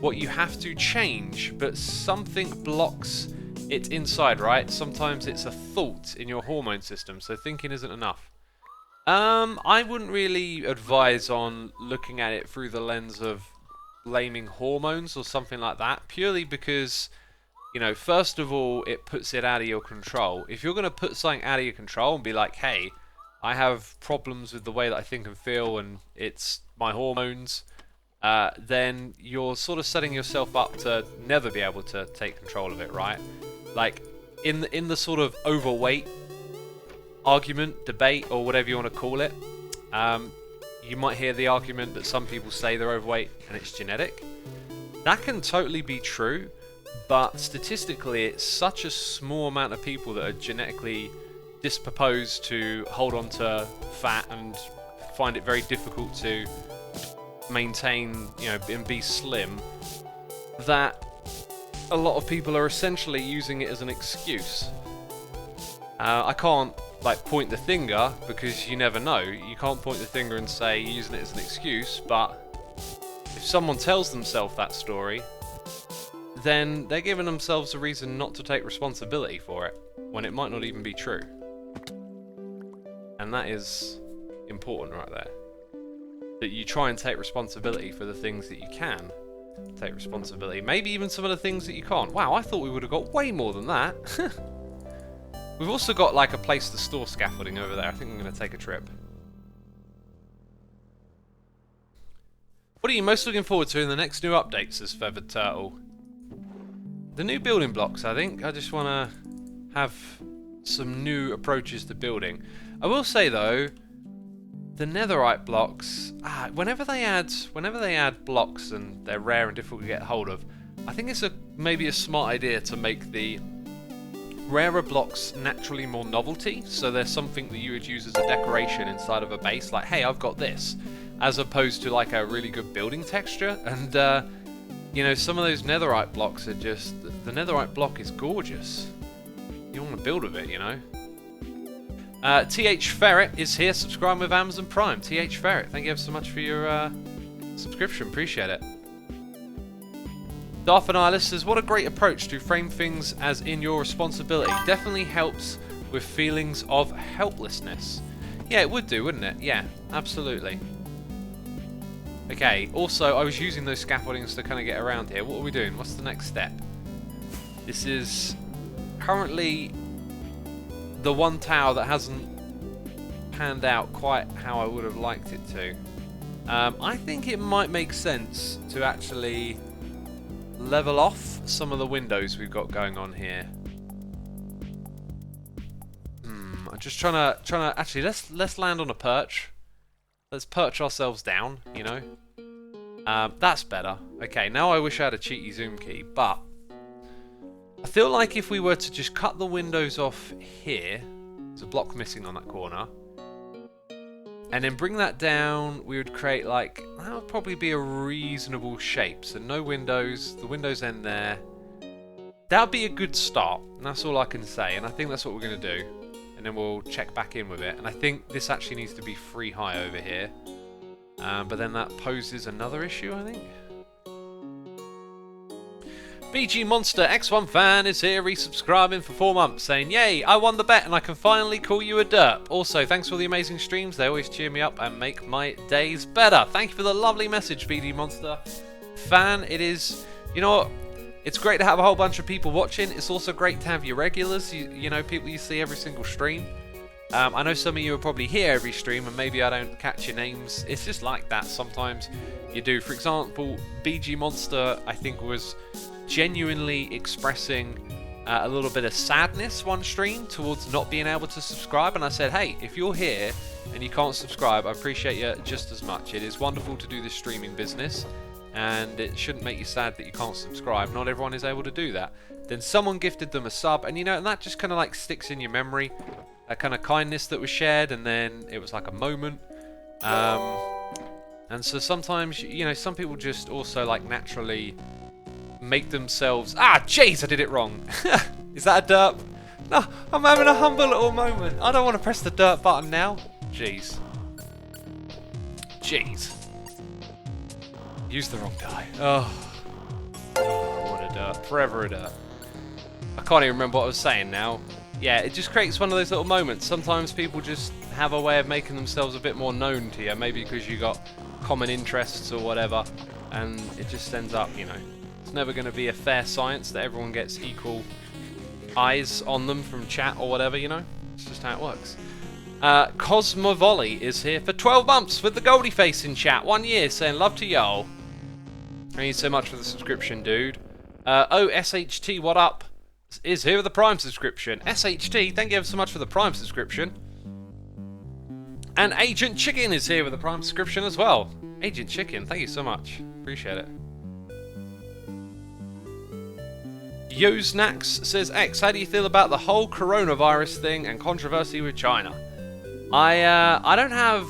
what you have to change, but something blocks it inside, right? Sometimes it's a thought in your hormone system, so thinking isn't enough. I wouldn't really advise on looking at it through the lens of blaming hormones or something like that, purely because, you know, first of all, it puts it out of your control. If you're going to put something out of your control and be like, hey, I have problems with the way that I think and feel and it's my hormones, then you're sort of setting yourself up to never be able to take control of it, right? Like, in the sort of overweight argument, debate, or whatever you want to call it, you might hear the argument that some people say they're overweight and it's genetic. That can totally be true, but statistically it's such a small amount of people that are genetically disposed to hold on to fat and find it very difficult to maintain, you know, and be slim, that a lot of people are essentially using it as an excuse. I can't like point the finger because you never know. You can't point the finger and say you're using it as an excuse, but if someone tells themselves that story, then they're giving themselves a reason not to take responsibility for it, when it might not even be true. And that is important right there. That you try and take responsibility for the things that you can take responsibility. Maybe even some of the things that you can't. Wow, I thought we would have got way more than that. We've also got like a place to store scaffolding over there. I think I'm going to take a trip. What are you most looking forward to in the next new updates, says Feathered Turtle? The new building blocks, I think. I just want to have some new approaches to building. I will say though, the netherite blocks, whenever they add blocks and they're rare and difficult to get hold of, I think it's maybe a smart idea to make the rarer blocks naturally more novelty, so there's something that you would use as a decoration inside of a base, like, hey, I've got this, as opposed to like a really good building texture. And you know, some of those netherite blocks are just, the netherite block is gorgeous. You want to build with it, you know. TH Ferret is here, subscribing with Amazon Prime. TH Ferret, thank you ever so much for your subscription, appreciate it. Darth Annihilus says, what a great approach to frame things as in your responsibility. Definitely helps with feelings of helplessness. Yeah, it would do, wouldn't it? Yeah, absolutely. Okay, also, I was using those scaffoldings to kind of get around here. What are we doing? What's the next step? This is currently the one tower that hasn't panned out quite how I would have liked it to. I think it might make sense to actually level off some of the windows we've got going on here. I'm just trying to actually let's land on a perch. Let's perch ourselves down, you know. That's better. Okay, now I wish I had a cheaty zoom key, but I feel like if we were to just cut the windows off here There's a block missing on that corner. And then bring that down, we would create like, that would probably be a reasonable shape. So no windows, the windows end there. That would be a good start, and that's all I can say. And I think that's what we're going to do. And then we'll check back in with it. And I think this actually needs to be free high over here. But then that poses another issue, I think. BG Monster X1 fan is here resubscribing for 4 months saying, yay, I won the bet and I can finally call you a derp. Also, thanks for the amazing streams. They always cheer me up and make my days better. Thank you for the lovely message, BG Monster fan. It is, you know what? It's great to have a whole bunch of people watching. It's also great to have your regulars, you know, people you see every single stream. I know some of you are probably here every stream and maybe I don't catch your names. It's just like that. Sometimes you do. For example, BG Monster, I think, was genuinely expressing a little bit of sadness one stream towards not being able to subscribe, and I said, hey, if you're here and you can't subscribe, I appreciate you just as much. It is wonderful to do this streaming business, and it shouldn't make you sad that you can't subscribe. Not everyone is able to do that. Then someone gifted them a sub, and you know, and that just kind of like sticks in your memory, a kind of kindness that was shared, and then it was like a moment. And so sometimes, you know, some people just also like naturally make themselves... Ah, jeez, I did it wrong. Is that a derp? No, I'm having a humble little moment. I don't want to press the derp button now. Jeez. Jeez. Use the wrong die. Oh, what a derp. Forever a derp. I can't even remember what I was saying now. Yeah, it just creates one of those little moments. Sometimes people just have a way of making themselves a bit more known to you. Maybe because you got common interests or whatever. And it just ends up, you know... never going to be a fair science that everyone gets equal eyes on them from chat or whatever, you know? It's just how it works. Cosmovolley is here for 12 months with the Goldie face in chat. 1 year saying love to y'all. Thank you so much for the subscription, dude. Oh, SHT, what up? Is here with the Prime subscription. SHT, thank you ever so much for the Prime subscription. And Agent Chicken is here with the Prime subscription as well. Agent Chicken, thank you so much. Appreciate it. Yoznax says, X, how do you feel about the whole coronavirus thing and controversy with China? I don't have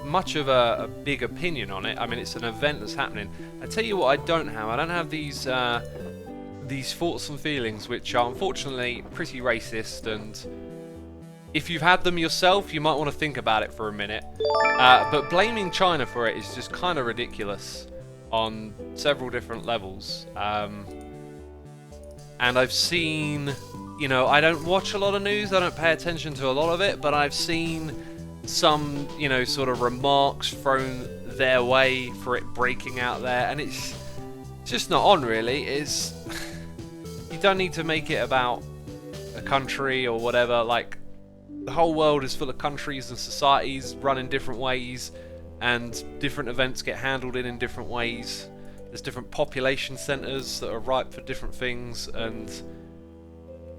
much of a big opinion on it. I mean, it's an event that's happening. I tell you what I don't have these thoughts and feelings which are unfortunately pretty racist, and if you've had them yourself, you might want to think about it for a minute. But blaming China for it is just kind of ridiculous on several different levels. And I've seen, you know, I don't watch a lot of news, I don't pay attention to a lot of it, but I've seen some, you know, sort of remarks thrown their way for it breaking out there, and it's just not on, really. It's, you don't need to make it about a country or whatever. Like, the whole world is full of countries and societies run in different ways, and different events get handled in different ways. There's different population centres that are ripe for different things, and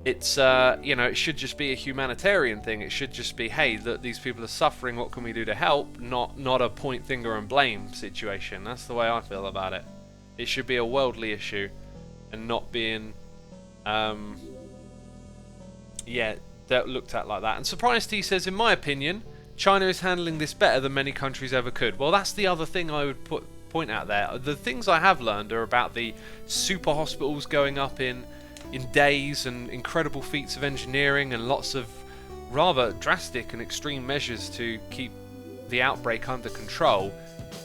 it's, you know, it should just be a humanitarian thing. It should just be, hey, that these people are suffering, what can we do to help? Not a point finger and blame situation. That's the way I feel about it. It should be a worldly issue, and not being, yeah, looked at like that. And Surprise T says, in my opinion, China is handling this better than many countries ever could. Well, that's the other thing I would point out there. The things I have learned are about the super hospitals going up in days, and incredible feats of engineering, and lots of rather drastic and extreme measures to keep the outbreak under control.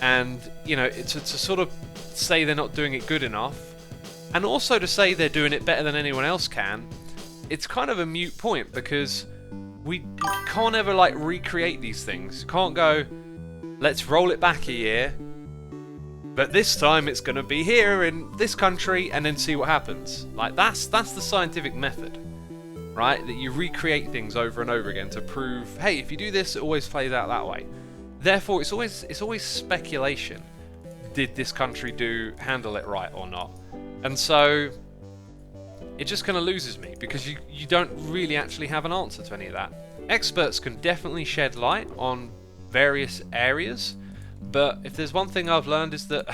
And, you know, to sort of say they're not doing it good enough, and also to say they're doing it better than anyone else can, it's kind of a moot point, because we can't ever like recreate these things. You can't go, let's roll it back a year, but this time it's going to be here in this country, and then see what happens. Like, that's the scientific method, right? That you recreate things over and over again to prove, hey, if you do this, it always plays out that way. Therefore, it's always speculation. Did this country handle it right or not? And so it just kind of loses me, because you don't really actually have an answer to any of that. Experts can definitely shed light on various areas, but if there's one thing I've learned is that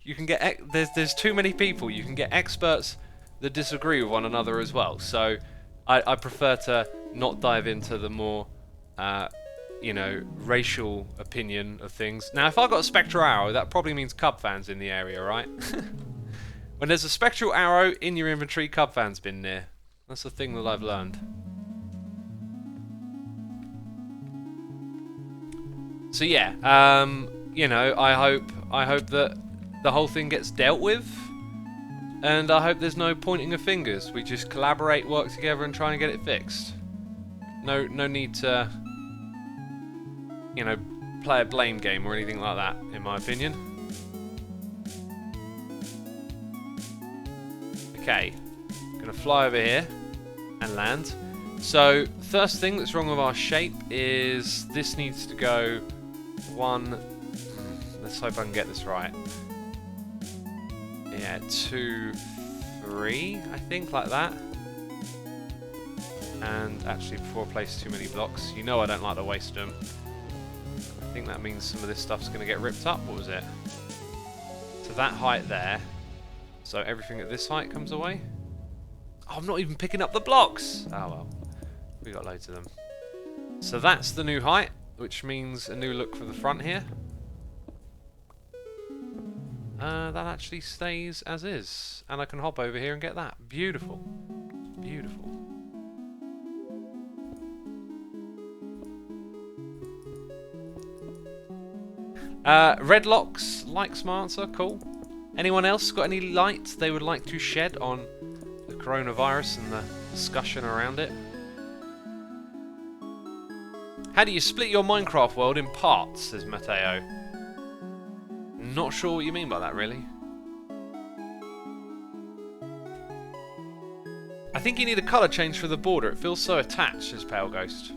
you can get there's too many people. You can get experts that disagree with one another as well. So I prefer to not dive into the more, you know, racial opinion of things. Now, if I got a spectral arrow, that probably means Cub fans in the area, right? When there's a spectral arrow in your inventory, Cub fans been near. That's the thing that I've learned. So yeah, you know, I hope that the whole thing gets dealt with, and I hope there's no pointing of fingers. We just collaborate, work together, and try and get it fixed. No need to, you know, play a blame game or anything like that, in my opinion. Okay, gonna fly over here and land. So, first thing that's wrong with our shape is this needs to go one. Let's hope I can get this right. Yeah, 2, 3, I think, like that. And actually, before I place too many blocks, you know I don't like to waste them. I think that means some of this stuff's going to get ripped up. What was it? To that height there. So everything at this height comes away. Oh, I'm not even picking up the blocks! Oh well. We got loads of them. So that's the new height, which means a new look for the front here. That actually stays as is. And I can hop over here and get that. Beautiful. Beautiful. Red locks, likes my answer, cool. Anyone else got any light they would like to shed on the coronavirus and the discussion around it? How do you split your Minecraft world in parts, says Matteo. Not sure what you mean by that, really. I think you need a colour change for the border, it feels so attached, says Pale Ghost.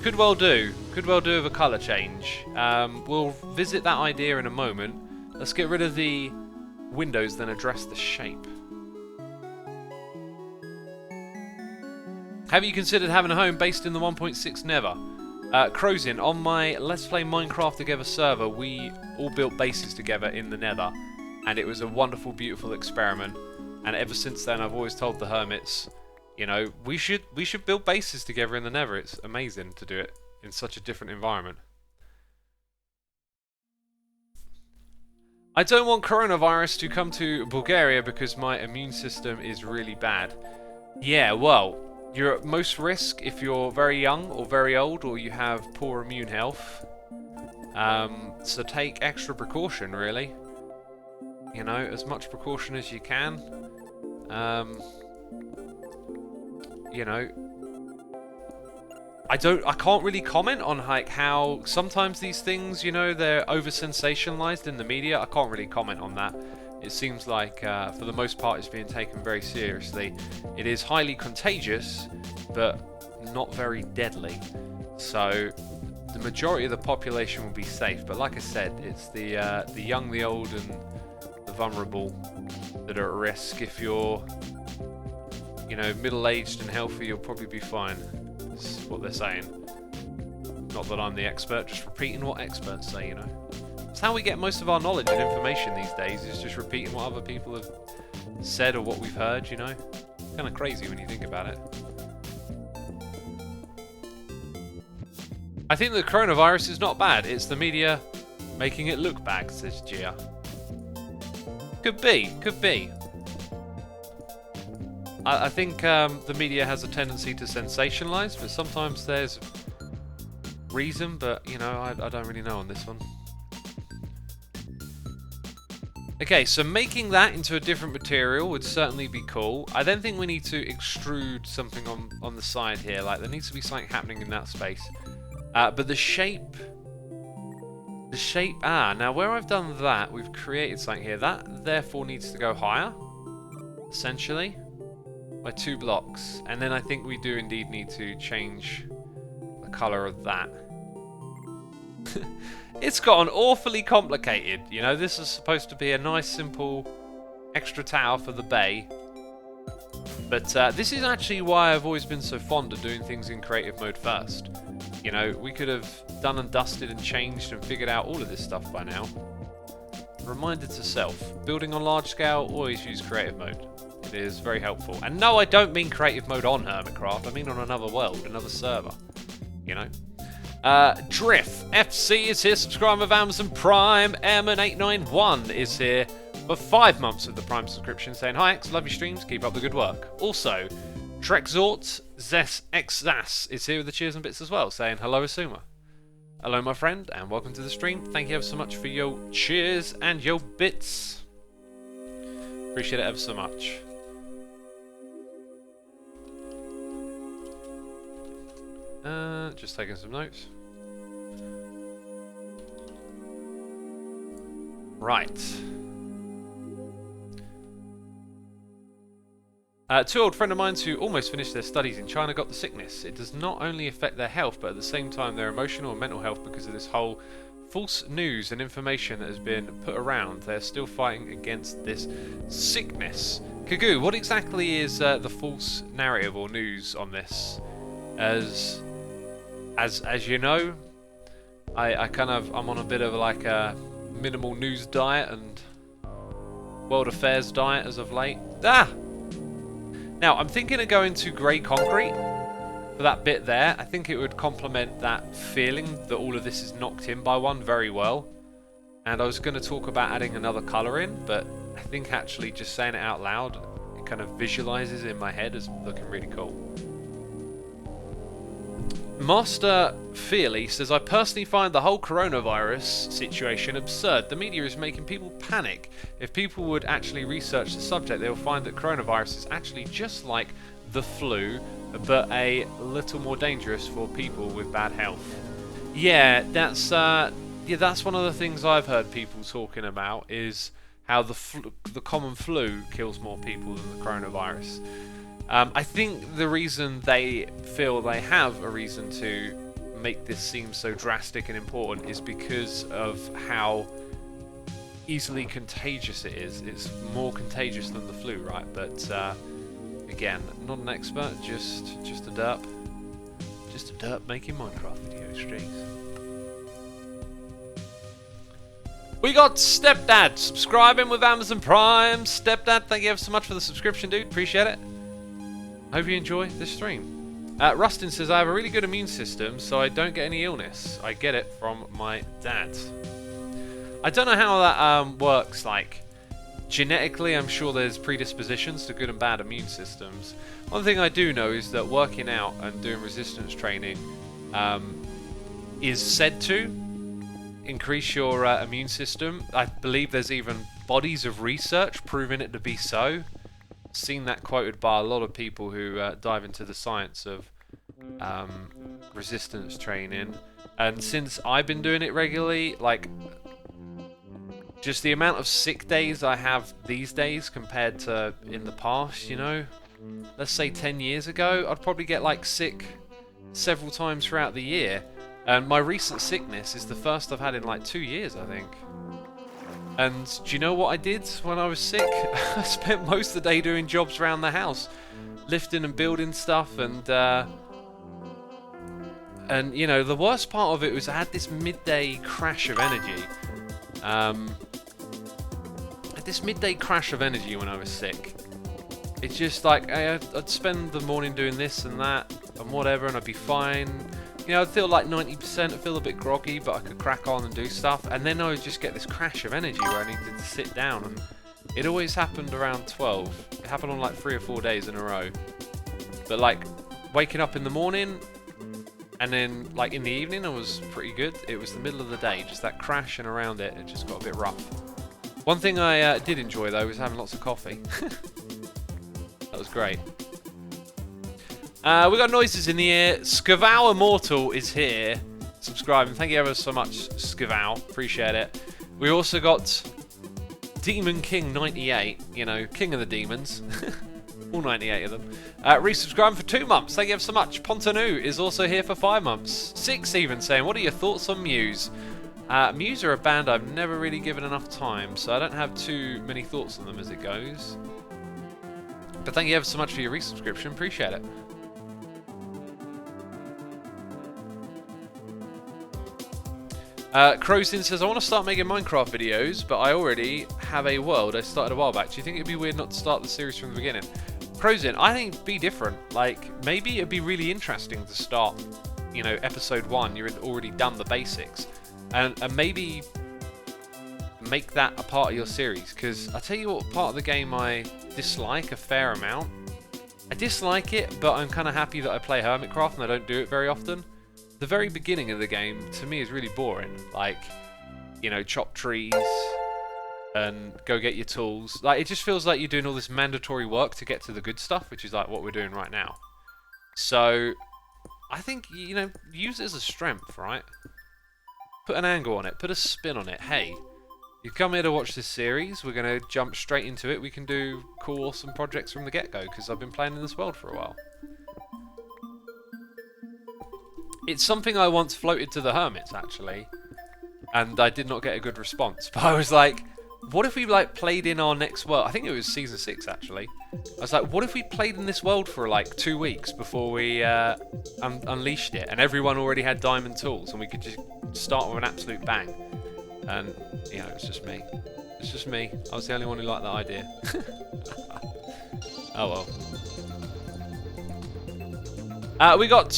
Could well do with a colour change. We'll visit that idea in a moment. Let's get rid of the windows, then address the shape. Have you considered having a home based in the 1.6 Nether? Crozin, on my Let's Play Minecraft Together server, we all built bases together in the Nether, and it was a wonderful, beautiful experiment. And ever since then, I've always told the hermits, you know, we should build bases together in the Nether. It's amazing to do it in such a different environment. I don't want coronavirus to come to Bulgaria because my immune system is really bad. Yeah, well, you're at most risk if you're very young or very old or you have poor immune health. So take extra precaution, really. You know, as much precaution as you can. You know, I can't really comment on like how sometimes these things, you know, they're over sensationalized in the media. I can't really comment on that. It seems like for the most part it's being taken very seriously. It is highly contagious, but not very deadly. So the majority of the population will be safe. But like I said, it's the young, the old, and the vulnerable that are at risk. If you're, you know, middle-aged and healthy, you'll probably be fine. That's what they're saying. Not that I'm the expert, just repeating what experts say, you know. It's how we get most of our knowledge and information these days, is just repeating what other people have said or what we've heard, you know. Kind of crazy when you think about it. I think the coronavirus is not bad. It's the media making it look bad, says Gia. Could be, could be. I think the media has a tendency to sensationalise, but sometimes there's reason, but, you know, I don't really know on this one. Okay, so making that into a different material would certainly be cool. I then think we need to extrude something on the side here. Like, there needs to be something happening in that space. But the shape... now where I've done that, we've created something here. That, therefore, needs to go higher, essentially, by 2 blocks. And then I think we do indeed need to change the colour of that. It's gotten awfully complicated, you know. This is supposed to be a nice, simple extra tower for the bay. But this is actually why I've always been so fond of doing things in creative mode first. You know, we could have done and dusted and changed and figured out all of this stuff by now. Reminder to self, building on large scale, always use creative mode. is very helpful. And no, I don't mean creative mode on Hermitcraft. I mean on another world, another server. You know? Drift FC is here, subscribing with Amazon Prime. Airman891 is here for 5 months of the Prime subscription, saying, "Hi X, love your streams, keep up the good work." Also, Trexort Zes is here with the cheers and bits as well, saying, "Hello Asuma." Hello my friend, and welcome to the stream. Thank you ever so much for your cheers and your bits. Appreciate it ever so much. Just taking some notes. Right. Two old friends of mine who almost finished their studies in China got the sickness. It does not only affect their health, but at the same time their emotional and mental health because of this whole false news and information that has been put around. They're still fighting against this sickness. Kagoo, what exactly is the false narrative or news on this? As you know, I'm on a bit of like a minimal news diet and world affairs diet as of late. Now, I'm thinking of going to grey concrete for that bit there. I think it would complement that feeling that all of this is knocked in by one very well. And I was going to talk about adding another colour in, but I think actually just saying it out loud, it kind of visualises in my head as looking really cool. Master Fearley says, "I personally find the whole coronavirus situation absurd. The media is making people panic. If people would actually research the subject, they will find that coronavirus is actually just like the flu, but a little more dangerous for people with bad health." Yeah, that's one of the things I've heard people talking about, is how the common flu kills more people than the coronavirus. I think the reason they feel they have a reason to make this seem so drastic and important is because of how easily contagious it is. It's more contagious than the flu, right? But again, not an expert, just a derp. Just a derp making Minecraft videos, jeez. We got Stepdad subscribing with Amazon Prime. Stepdad, thank you ever so much for the subscription, dude. Appreciate it. Hope you enjoy this stream. Rustin says, "I have a really good immune system, so I don't get any illness. I get it from my dad." I don't know how that works, like, genetically. I'm sure there's predispositions to good and bad immune systems. One thing I do know is that working out and doing resistance training is said to increase your immune system. I believe there's even bodies of research proving it to be so. Seen that quoted by a lot of people who dive into the science of resistance training, and since I've been doing it regularly, like, just the amount of sick days I have these days compared to in the past, you know, let's say 10 years ago, I'd probably get like sick several times throughout the year, and my recent sickness is the first I've had in like 2 years, I think. And do you know what I did when I was sick? I spent most of the day doing jobs around the house, lifting and building stuff, and you know, the worst part of it was I had this midday crash of energy. I had this midday crash of energy when I was sick. It's just like I'd spend the morning doing this and that and whatever, and I'd be fine. You know, I'd feel like 90%, I'd feel a bit groggy, but I could crack on and do stuff. And then I would just get this crash of energy where I needed to sit down. And it always happened around 12. It happened on like 3 or 4 days in a row. But like, waking up in the morning, and then like in the evening, I was pretty good. It was the middle of the day, just that crash, and around it, it just got a bit rough. One thing I did enjoy though was having lots of coffee. That was great. We got noises in the air. Skavow Immortal is here, subscribing. Thank you ever so much, Skavow. Appreciate it. We also got Demon King 98, you know, king of the demons. All 98 of them. Resubscribing for 2 months. Thank you ever so much. Pontanu is also here for 5 months. 6 even, saying, "What are your thoughts on Muse?" Muse are a band I've never really given enough time, so I don't have too many thoughts on them as it goes. But thank you ever so much for your resubscription. Appreciate it. Crowsin says, "I want to start making Minecraft videos, but I already have a world I started a while back. Do you think it'd be weird not to start the series from the beginning? Crozin, I think it'd be different. Like, maybe it'd be really interesting to start, you know, episode 1, you've already done the basics. And maybe make that a part of your series. Because I tell you what part of the game I dislike a fair amount. I dislike it, but I'm kind of happy that I play Hermitcraft and I don't do it very often. The very beginning of the game, to me, is really boring. Like, you know, chop trees and go get your tools. Like, it just feels like you're doing all this mandatory work to get to the good stuff, which is like what we're doing right now. So, I think, you know, use it as a strength, right? Put an angle on it, put a spin on it. Hey, you've come here to watch this series, we're going to jump straight into it. We can do cool, awesome projects from the get-go, because I've been playing in this world for a while. It's something I once floated to the Hermits, actually, and I did not get a good response. But I was like, what if we like played in our next world? I think it was season 6 actually. I was like, what if we played in this world for like 2 weeks before we unleashed it, and everyone already had diamond tools, and we could just start with an absolute bang. And you know, it's just me. It's just me. I was the only one who liked that idea. Oh well. We got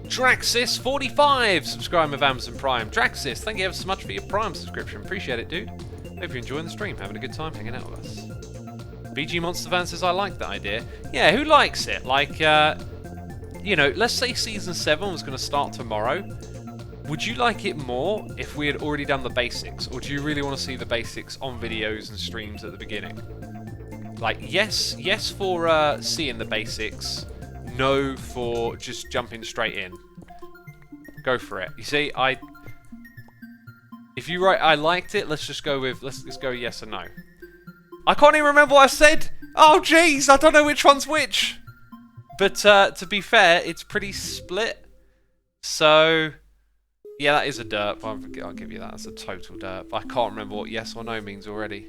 Draxis45 subscribing with Amazon Prime. Draxis, thank you ever so much for your Prime subscription. Appreciate it, dude. Hope you're enjoying the stream, having a good time hanging out with us. BG Monster Fan says, I like that idea. Yeah, who likes it? Like, you know, let's say Season 7 was going to start tomorrow. Would you like it more if we had already done the basics? Or do you really want to see the basics on videos and streams at the beginning? Like, yes for seeing the basics. No for just jumping straight in. Go for it. You see, if you write I liked it, let's just go with, let's go yes or no. I can't even remember what I said. Oh jeez, I don't know which one's which. But to be fair, it's pretty split. So yeah, that is a derp. I'll give you that. That's a total derp. I can't remember what yes or no means already.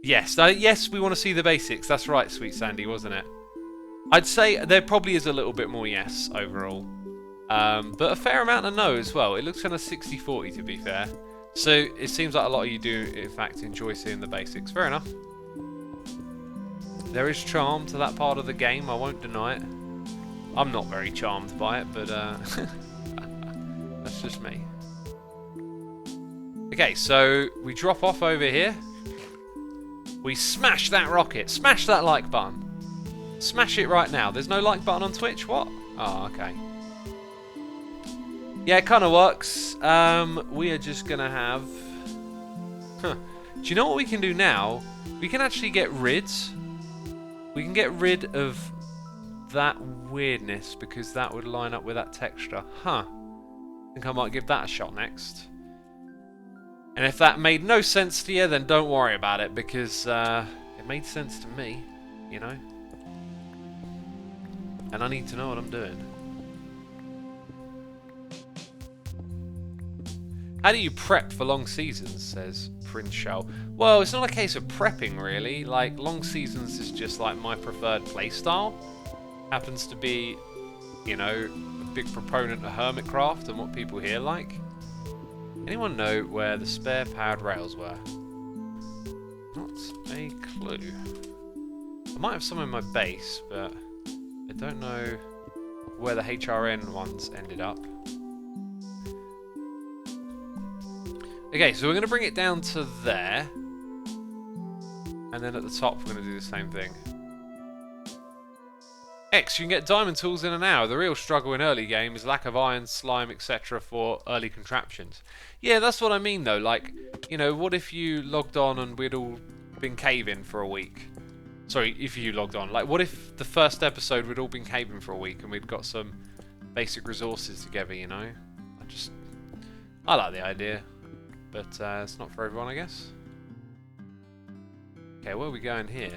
Yes, yes, we want to see the basics. That's right, Sweet Sandy, wasn't it? I'd say there probably is a little bit more yes overall. But a fair amount of no as well. It looks kind of 60-40 to be fair. So it seems like a lot of you do, in fact, enjoy seeing the basics. Fair enough. There is charm to that part of the game, I won't deny it. I'm not very charmed by it, but that's just me. Okay, so we drop off over here. We smash that rocket. Smash that like button. Smash it right now. There's no like button on Twitch? What? Oh, okay. Yeah, it kind of works. We are just going to have... Huh. Do you know what we can do now? We can actually get rid... We can get rid of that weirdness because that would line up with that texture. Huh. I think I might give that a shot next. And if that made no sense to you, then don't worry about it because it made sense to me, you know? And I need to know what I'm doing. How do you prep for long seasons, says Prince Shell. Well, it's not a case of prepping, really. Like, long seasons is just, like, my preferred playstyle. Happens to be, you know, a big proponent of Hermitcraft and what people here like. Anyone know where the spare powered rails were? Not a clue. I might have some in my base, but I don't know where the HRN ones ended up. Okay, so we're going to bring it down to there. And then at the top, we're going to do the same thing. X, you can get diamond tools in an hour. The real struggle in early game is lack of iron, slime, etc. for early contraptions. Yeah, that's what I mean, though. Like, you know, what if you logged on and we'd all been caving for a week? Sorry, if you logged on. Like, what if the first episode we'd all been caving for a week and we'd got some basic resources together, you know? I like the idea. But it's not for everyone, I guess. Okay, where are we going here?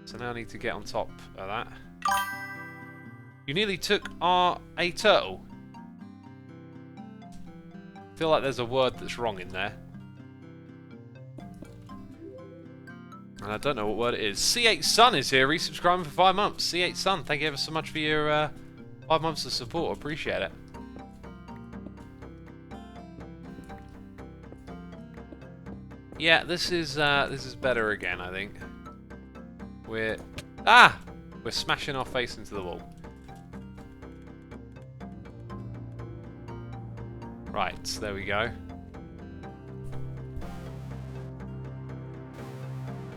So now I need to get on top of that. You nearly took a turtle. I feel like there's a word that's wrong in there. And I don't know what word it is. C8 Sun is here, resubscribing for 5 months. C8 Sun, thank you ever so much for your 5 months of support. I appreciate it. Yeah, this is better again, I think. We're smashing our face into the wall. Right, there we go.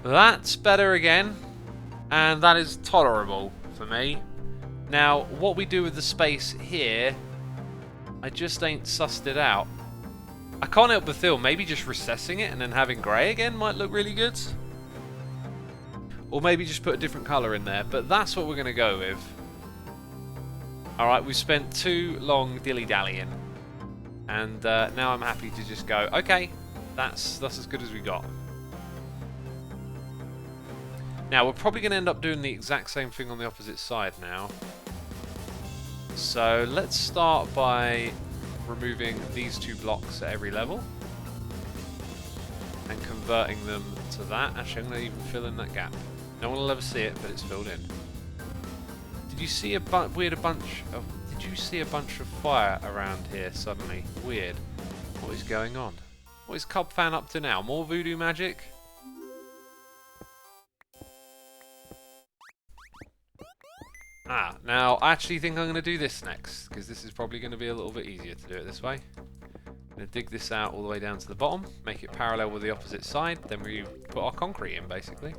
That's better again, and that is tolerable for me. Now, what we do with the space here, I just ain't sussed it out. I can't help but feel maybe just recessing it and then having grey again might look really good. Or maybe just put a different colour in there, but that's what we're going to go with. Alright, we've spent too long dilly-dallying. And now I'm happy to just go, okay, that's as good as we got. Now, we're probably going to end up doing the exact same thing on the opposite side now. So, let's start by removing these 2 blocks at every level. And converting them to that. Actually, I'm going to even fill in that gap. No one will ever see it, but it's filled in. Did you see a bunch of fire around here suddenly? Weird. What is going on? What is Cub Fan up to now? More voodoo magic? Now I actually think I'm going to do this next, because this is probably going to be a little bit easier to do it this way. I'm going to dig this out all the way down to the bottom, make it parallel with the opposite side, then we put our concrete in basically.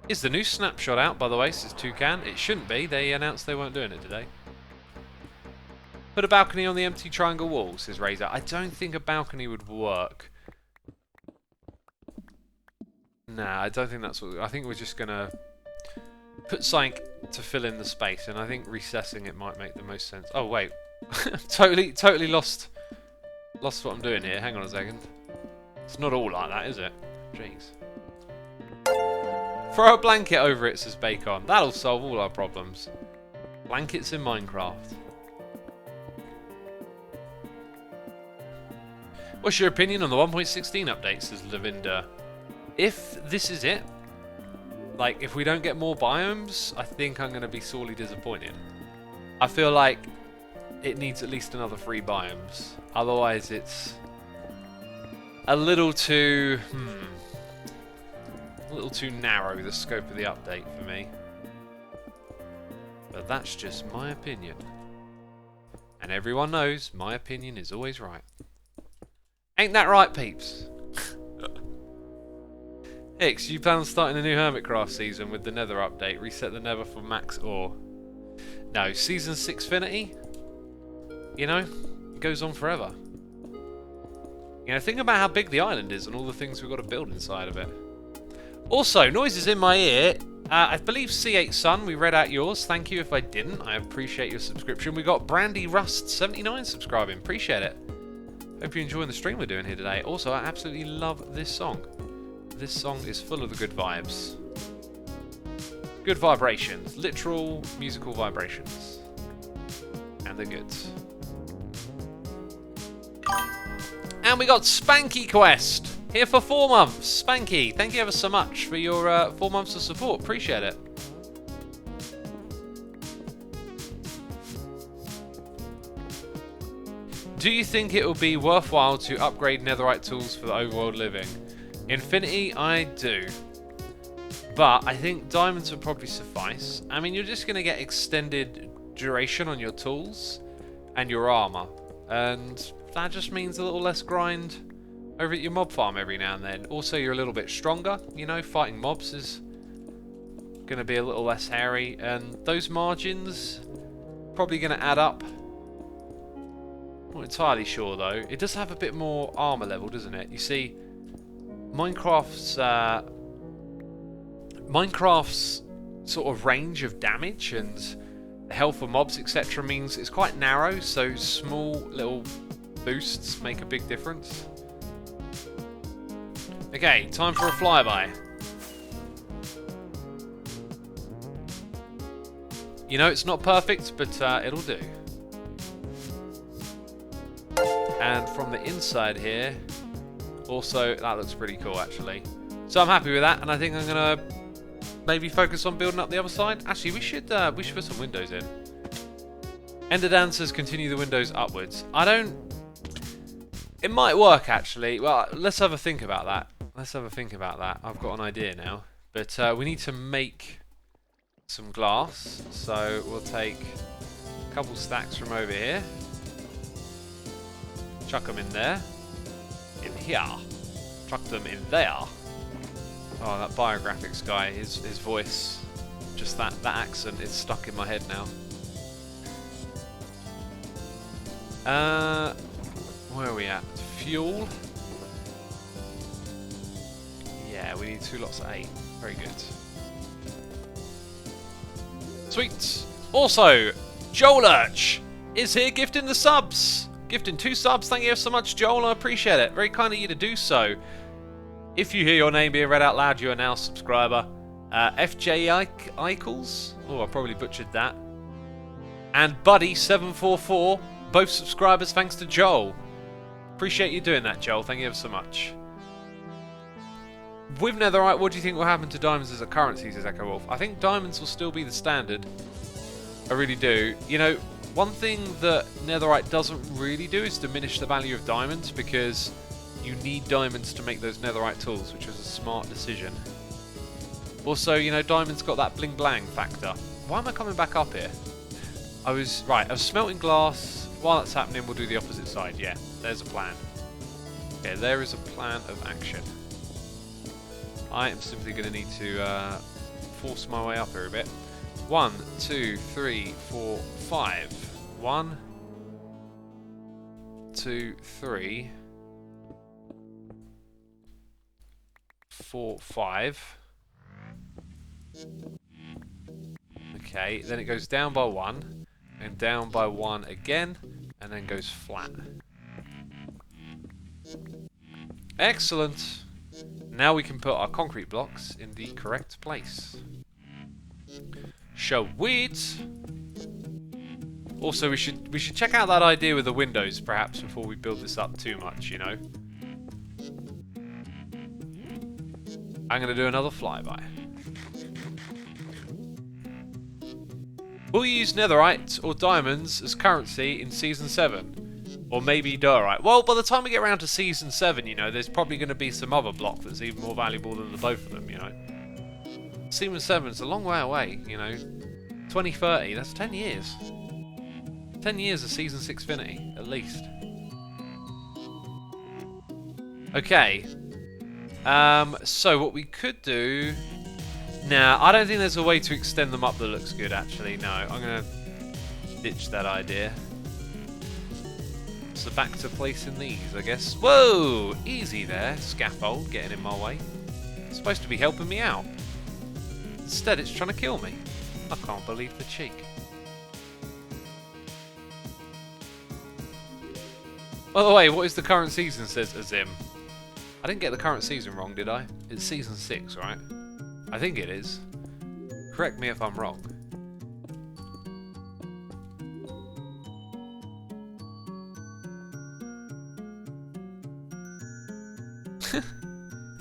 Is the new snapshot out, by the way, says Toucan? It shouldn't be, they announced they weren't doing it today. Put a balcony on the empty triangle wall, says Razor. I don't think a balcony would work. Nah, I don't think that's what... I think we're just going to put something to fill in the space, and I think recessing it might make the most sense. Oh, wait. totally lost what I'm doing here. Hang on a second. It's not all like that, is it? Jeez. Throw a blanket over it, says Bacon. That'll solve all our problems. Blankets in Minecraft. What's your opinion on the 1.16 update, says Lavinda? If this is it, like, if we don't get more biomes, I think I'm going to be sorely disappointed. I feel like it needs at least another 3 biomes. Otherwise, it's a little too... a little too narrow, the scope of the update for me. But that's just my opinion. And everyone knows my opinion is always right. Ain't that right, peeps? Hicks, you plan on starting a new Hermitcraft season with the Nether update? Reset the Nether for max ore. No, Season 6finity? You know, it goes on forever. You know, think about how big the island is and all the things we've got to build inside of it. Also, noises in my ear. I believe C8 Sun, we read out yours. Thank you if I didn't. I appreciate your subscription. We got Brandy Rust 79 subscribing. Appreciate it. Hope you're enjoying the stream we're doing here today. Also, I absolutely love this song. This song is full of the good vibes. Good vibrations. Literal musical vibrations. And they're good. And we got Spanky Quest. Here for 4 months. Spanky, thank you ever so much for your 4 months of support. Appreciate it. Do you think it will be worthwhile to upgrade netherite tools for the overworld living? Infinity, I do. But I think diamonds would probably suffice. I mean, you're just going to get extended duration on your tools and your armor. And that just means a little less grind over at your mob farm every now and then. Also, you're a little bit stronger. You know, fighting mobs is going to be a little less hairy. And those margins probably going to add up. Not entirely sure, though. It does have a bit more armor level, doesn't it? You see, Minecraft's sort of range of damage and the health of mobs, etc. means it's quite narrow, so small little boosts make a big difference. Okay, time for a flyby. You know, it's not perfect, but it'll do. And from the inside here, also, that looks pretty cool, actually. So I'm happy with that, and I think I'm going to maybe focus on building up the other side. Actually, we should put some windows in. Ender Dan says continue the windows upwards. I don't... It might work, actually. Well, let's have a think about that. I've got an idea now. But we need to make some glass. So we'll take a couple stacks from over here. Chuck them in there. In here. Chuck them in there. Oh, that biographics guy, his voice, just that accent is stuck in my head now. Where are we at? Fuel. Yeah, we need 2 lots of 8. Very good. Sweet. Also, Joel Lurch is here gifting the subs. Gifting 2 subs. Thank you so much, Joel. I appreciate it. Very kind of you to do so. If you hear your name being read out loud, you are now a subscriber. FJ Eichels. Oh, I probably butchered that. And Buddy744. Both subscribers thanks to Joel. Appreciate you doing that, Joel. Thank you ever so much. With netherite, what do you think will happen to diamonds as a currency, says Echo Wolf? I think diamonds will still be the standard. I really do. You know, one thing that netherite doesn't really do is diminish the value of diamonds, because you need diamonds to make those netherite tools, which was a smart decision. Also, you know, diamonds got that bling blang factor. Why am I coming back up here? I was smelting glass. While that's happening, we'll do the opposite side. Yeah, there's a plan. Okay, there is a plan of action. I am simply going to need to force my way up here a bit. 1, 2, 3, 4, 5. 1, 2, 3, 4, 5. Okay, then it goes down by 1, and down by 1 again, and then goes flat. Excellent! Now we can put our concrete blocks in the correct place. Show weeds. Also, we should check out that idea with the windows, perhaps, before we build this up too much, you know. I'm going to do another flyby. Will you use netherite or diamonds as currency in Season 7? Or maybe diorite? Well, by the time we get around to Season 7, you know, there's probably going to be some other block that's even more valuable than the both of them, you know. Season 7 is a long way away, you know. 2030, that's 10 years. 10 years of Season 6finity, at least. Okay. So what we could do... Now, I don't think there's a way to extend them up that looks good, actually. No, I'm going to ditch that idea. So back to placing these, I guess. Whoa! Easy there. Scaffold getting in my way. It's supposed to be helping me out. Instead, it's trying to kill me. I can't believe the cheek. By the way, what is the current season, says Azim. I didn't get the current season wrong, did I? It's Season 6, right? I think it is. Correct me if I'm wrong.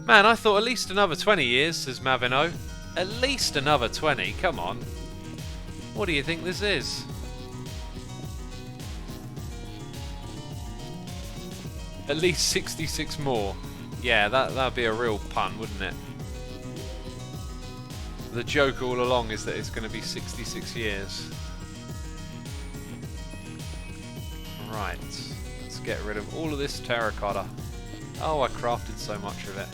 Man, I thought at least another 20 years, says Mavino. At least another 20, come on. What do you think this is? At least 66 more. Yeah, that'd be a real pun, wouldn't it? The joke all along is that it's going to be 66 years. Right, let's get rid of all of this terracotta. Oh, I crafted so much of it.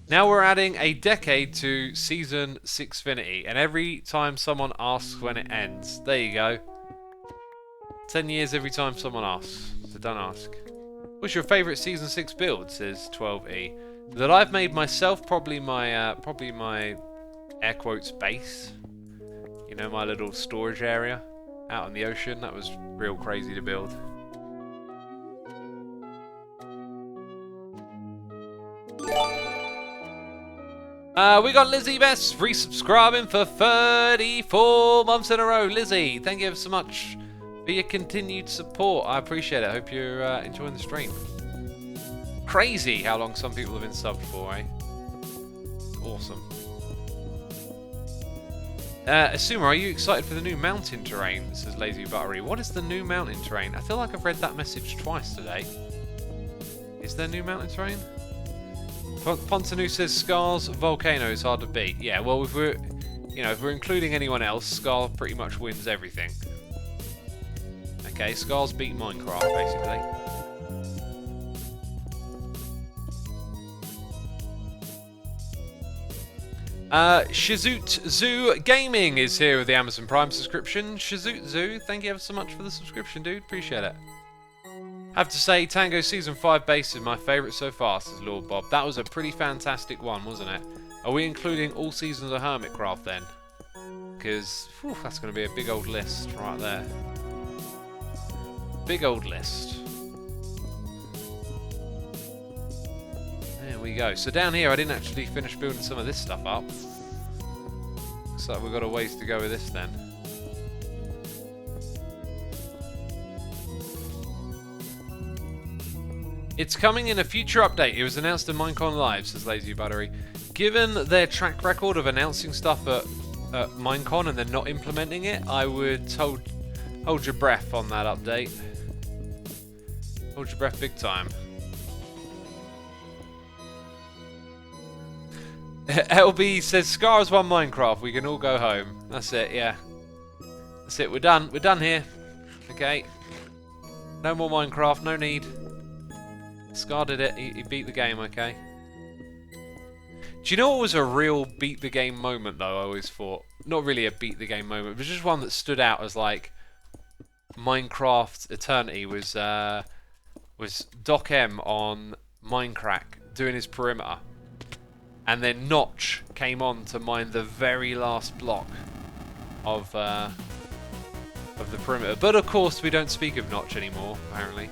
Now we're adding a decade to Season 6finity, and every time someone asks when it ends, there you go. 10 years every time someone asks, so don't ask. What's your favourite Season 6 build, says 12E. That I've made myself, probably my air quotes base. You know, my little storage area out in the ocean. That was real crazy to build. We got Lizzie Best resubscribing for 34 months in a row. Lizzie, thank you ever so much for your continued support. I appreciate it. I hope you're enjoying the stream. Crazy how long some people have been subbed for, eh? awesome. Assumer, are you excited for the new mountain terrain? Says Lazy Buttery. What is the new mountain terrain? I feel like I've read that message twice today. Is there new mountain terrain? Pontanu says Scar's volcano is hard to beat. Yeah, well, if we're including anyone else, Scar pretty much wins everything. Okay, Scar's beat Minecraft basically. Shazut Zoo Gaming is here with the Amazon Prime subscription. Shazut Zoo, thank you ever so much for the subscription, dude. Appreciate it. Have to say, Tango Season 5 base is my favourite so far, says Lord Bob. That was a pretty fantastic one, wasn't it? Are we including all seasons of Hermitcraft then? Because that's going to be a big old list right there. Big old list. There we go. So down here, I didn't actually finish building some of this stuff up. Looks like we've got a ways to go with this then. It's coming in a future update. It was announced in Minecon Live, says Lazy Buttery. Given their track record of announcing stuff at Minecon and then not implementing it, I would hold your breath on that update. Hold your breath big time. LB says, Scar has won Minecraft. We can all go home. That's it, yeah. That's it. We're done. We're done here. Okay. No more Minecraft. No need. Scar did it. He beat the game, okay. Do you know what was a real beat the game moment, though, I always thought? Not really a beat the game moment, but just one that stood out as, like, Minecraft Eternity was Doc M on Minecraft doing his perimeter. And then Notch came on to mine the very last block of the perimeter. But, of course, we don't speak of Notch anymore, apparently.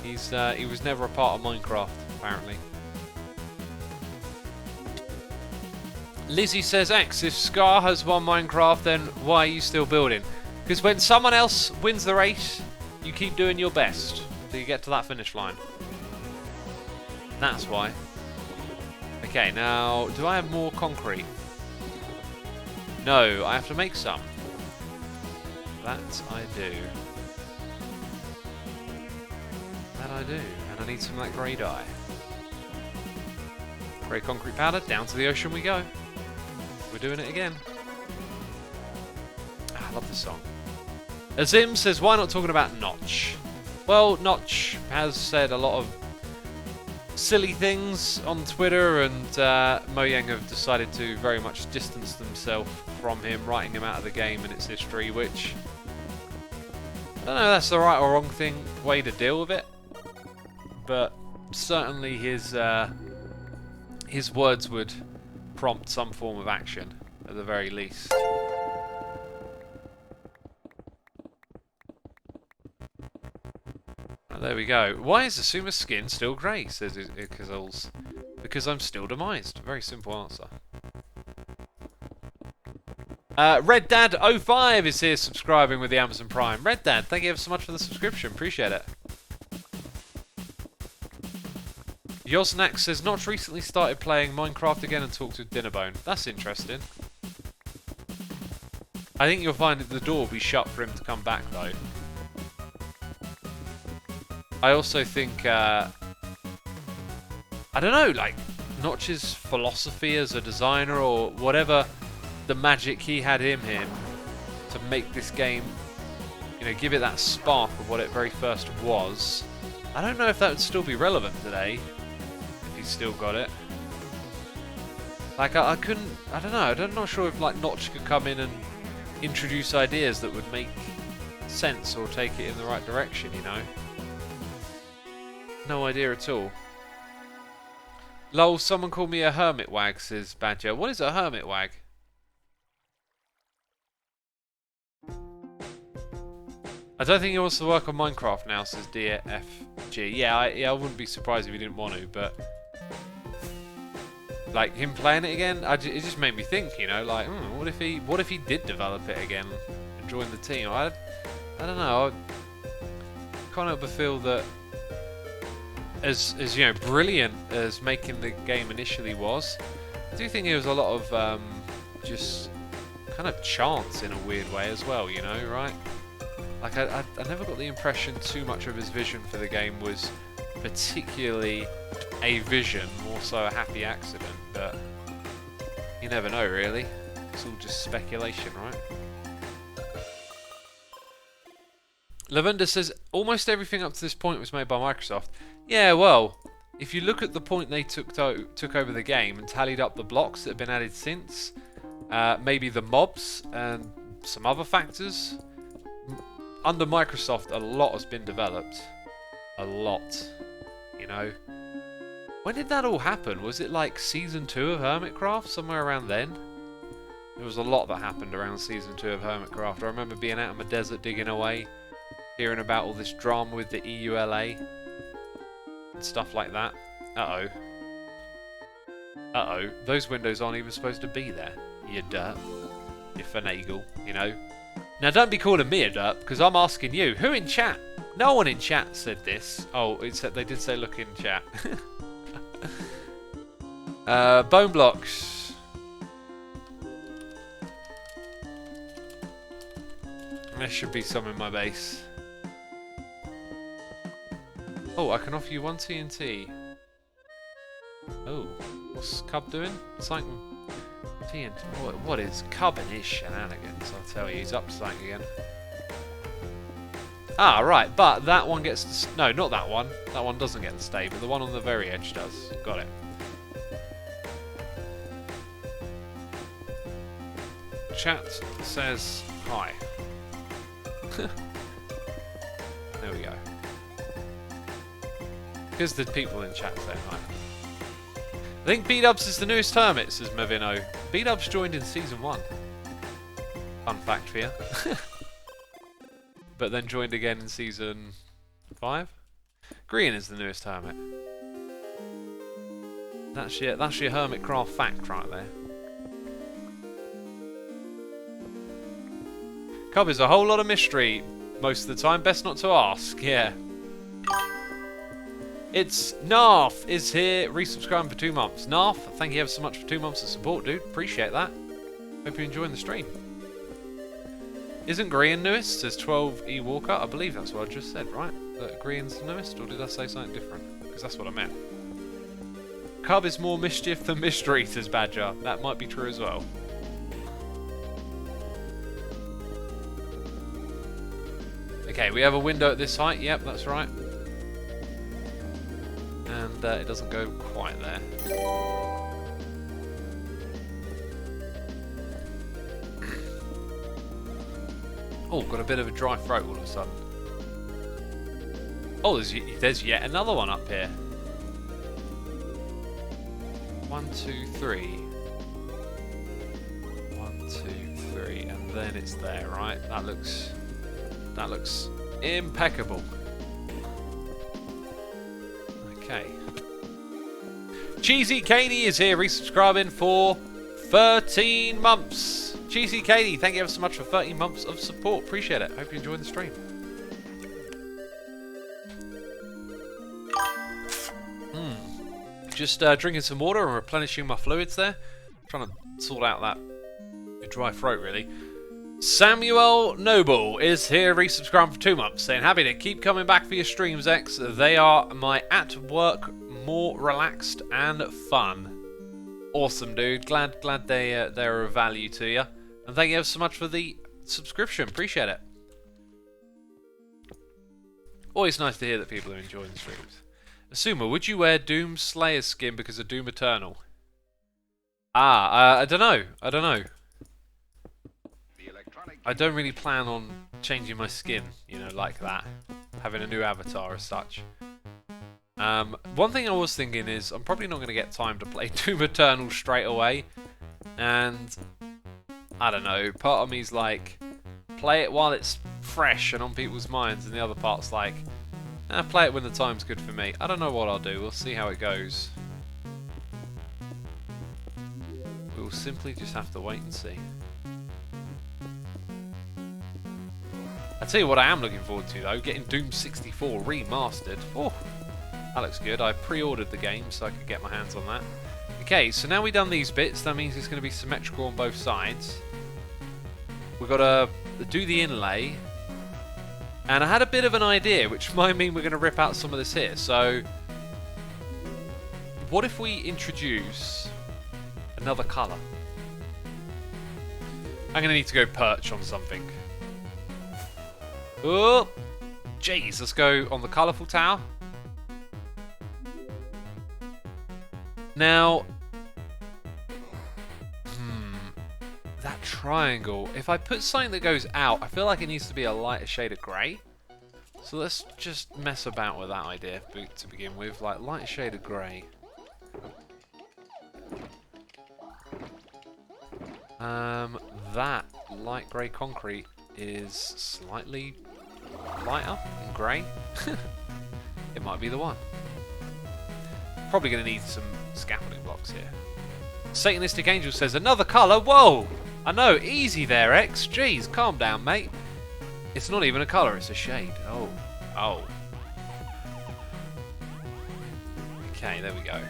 He was never a part of Minecraft, apparently. Lizzie says, X, if Scar has won Minecraft, then why are you still building? Because when someone else wins the race, you keep doing your best till you get to that finish line. That's why. Okay, now, do I have more concrete? No, I have to make some. That I do. That I do. And I need some of that grey dye. Grey concrete powder, down to the ocean we go. We're doing it again. I love this song. Azim says, why not talking about Notch? Well, Notch has said a lot of silly things on Twitter, and Mojang have decided to very much distance themselves from him, writing him out of the game and its history, which I don't know if that's the right or wrong way to deal with it, but certainly his words would prompt some form of action at the very least. There we go. Why is Asuma's skin still grey? Says Ikazuls. Because I'm still demised. Very simple answer. Red Dad 05 is here subscribing with the Amazon Prime. Red Dad, thank you ever so much for the subscription. Appreciate it. Yosnak says, Notch recently started playing Minecraft again and talked with Dinnerbone. That's interesting. I think you'll find that the door will be shut for him to come back, though. I also think, I don't know, like, Notch's philosophy as a designer or whatever the magic he had in him to make this game, you know, give it that spark of what it very first was. I don't know if that would still be relevant today, if he's still got it. Like, I don't know, I'm not sure if, like, Notch could come in and introduce ideas that would make sense or take it in the right direction, you know? No idea at all. Lol, someone called me a hermit wag, says Badger. What is a hermit wag? I don't think he wants to work on Minecraft now, says DFG. Yeah, I wouldn't be surprised if he didn't want to, but like him playing it again, it just made me think, you know, like, what if he did develop it again and join the team? I don't know. I can't help but feel that as you know, brilliant as making the game initially was, I do think it was a lot of just kind of chance in a weird way as well, you know, right? Like, I never got the impression too much of his vision for the game was particularly a vision, more so a happy accident, but you never know, really. It's all just speculation, right? Lavender says, almost everything up to this point was made by Microsoft. Yeah, well, if you look at the point they took over the game and tallied up the blocks that have been added since, maybe the mobs and some other factors, under Microsoft a lot has been developed. A lot, you know. When did that all happen? Was it like Season 2 of Hermitcraft, somewhere around then? There was a lot that happened around Season 2 of Hermitcraft. I remember being out in the desert digging away, hearing about all this drama with the EULA and stuff like that. Uh-oh. Uh-oh. Those windows aren't even supposed to be there, you derp. You finagle, you know. Now don't be calling me a derp, because I'm asking you. Who in chat? No one in chat said this. Oh, it said, they did say look in chat. Bone blocks. There should be some in my base. Oh, I can offer you 1 TNT. Oh, what's Cub doing? Something. TNT. What is Cub and his shenanigans? I'll tell you, he's up to something again. Ah, right, but that one gets to... No, not that one. That one doesn't get to stay, but the one on the very edge does. Got it. Chat says hi. There we go. Because the people in chat say hi. I think B-Dubs is the newest Hermit, says Mavino. B-Dubs joined in Season 1. Fun fact for you. But then joined again in Season 5. Green is the newest Hermit. That's your Hermitcraft fact right there. Cub is a whole lot of mystery most of the time. Best not to ask. Yeah. It's Narf is here, resubscribing for 2 months. Narf, thank you ever so much for 2 months of support, dude. Appreciate that. Hope you're enjoying the stream. Isn't Green newest? Says 12E Walker. I believe that's what I just said, right? That Green's the newest, or did I say something different? Because that's what I meant. Cub is more mischief than mystery, says Badger. That might be true as well. Okay, we have a window at this height. Yep, that's right. And it doesn't go quite there. Oh, got a bit of a dry throat all of a sudden. Oh, there's yet another one up here. 1, 2, 3. 1, 2, 3, and then it's there, right? That looks impeccable. Okay. Cheesy Katie is here, resubscribing for 13 months. Cheesy Katie, thank you ever so much for 13 months of support. Appreciate it. Hope you enjoyed the stream. Just drinking some water and replenishing my fluids there. Trying to sort out that dry throat, really. Samuel Noble is here, resubscribing for 2 months, saying, happy to keep coming back for your streams, X. They are my at-work, more relaxed and fun. Awesome, dude. Glad they're of value to you. And thank you ever so much for the subscription. Appreciate it. Always nice to hear that people are enjoying the streams. Asuma, would you wear Doom Slayer's skin because of Doom Eternal? I don't know. I don't know. I don't really plan on changing my skin, you know, like that. Having a new avatar as such. One thing I was thinking is I'm probably not going to get time to play Doom Eternal straight away. And I don't know, part of me's like, play it while it's fresh and on people's minds, and the other part's like, play it when the time's good for me. I don't know what I'll do, we'll see how it goes. We'll simply just have to wait and see. I tell you what I am looking forward to though, getting Doom 64 remastered. Oh, That looks good. I pre-ordered the game so I could get my hands on that. Okay, so now we've done these bits. That means it's going to be symmetrical on both sides. We've got to do the inlay. And I had a bit of an idea, which might mean we're going to rip out some of this here. So, what if we introduce another colour? I'm going to need to go perch on something. Oh, jeez, let's go on the colourful tower. Now, that triangle, if I put something that goes out, I feel like it needs to be a lighter shade of grey. So let's just mess about with that idea to begin with, like lighter shade of grey. That light grey concrete is slightly lighter and grey. It might be the one. Probably going to need some scaffolding blocks here. Satanistic Angel says, another colour? Whoa! I know, easy there, X. Jeez, calm down, mate. It's not even a colour, it's a shade. Oh. Oh. Okay, there we go.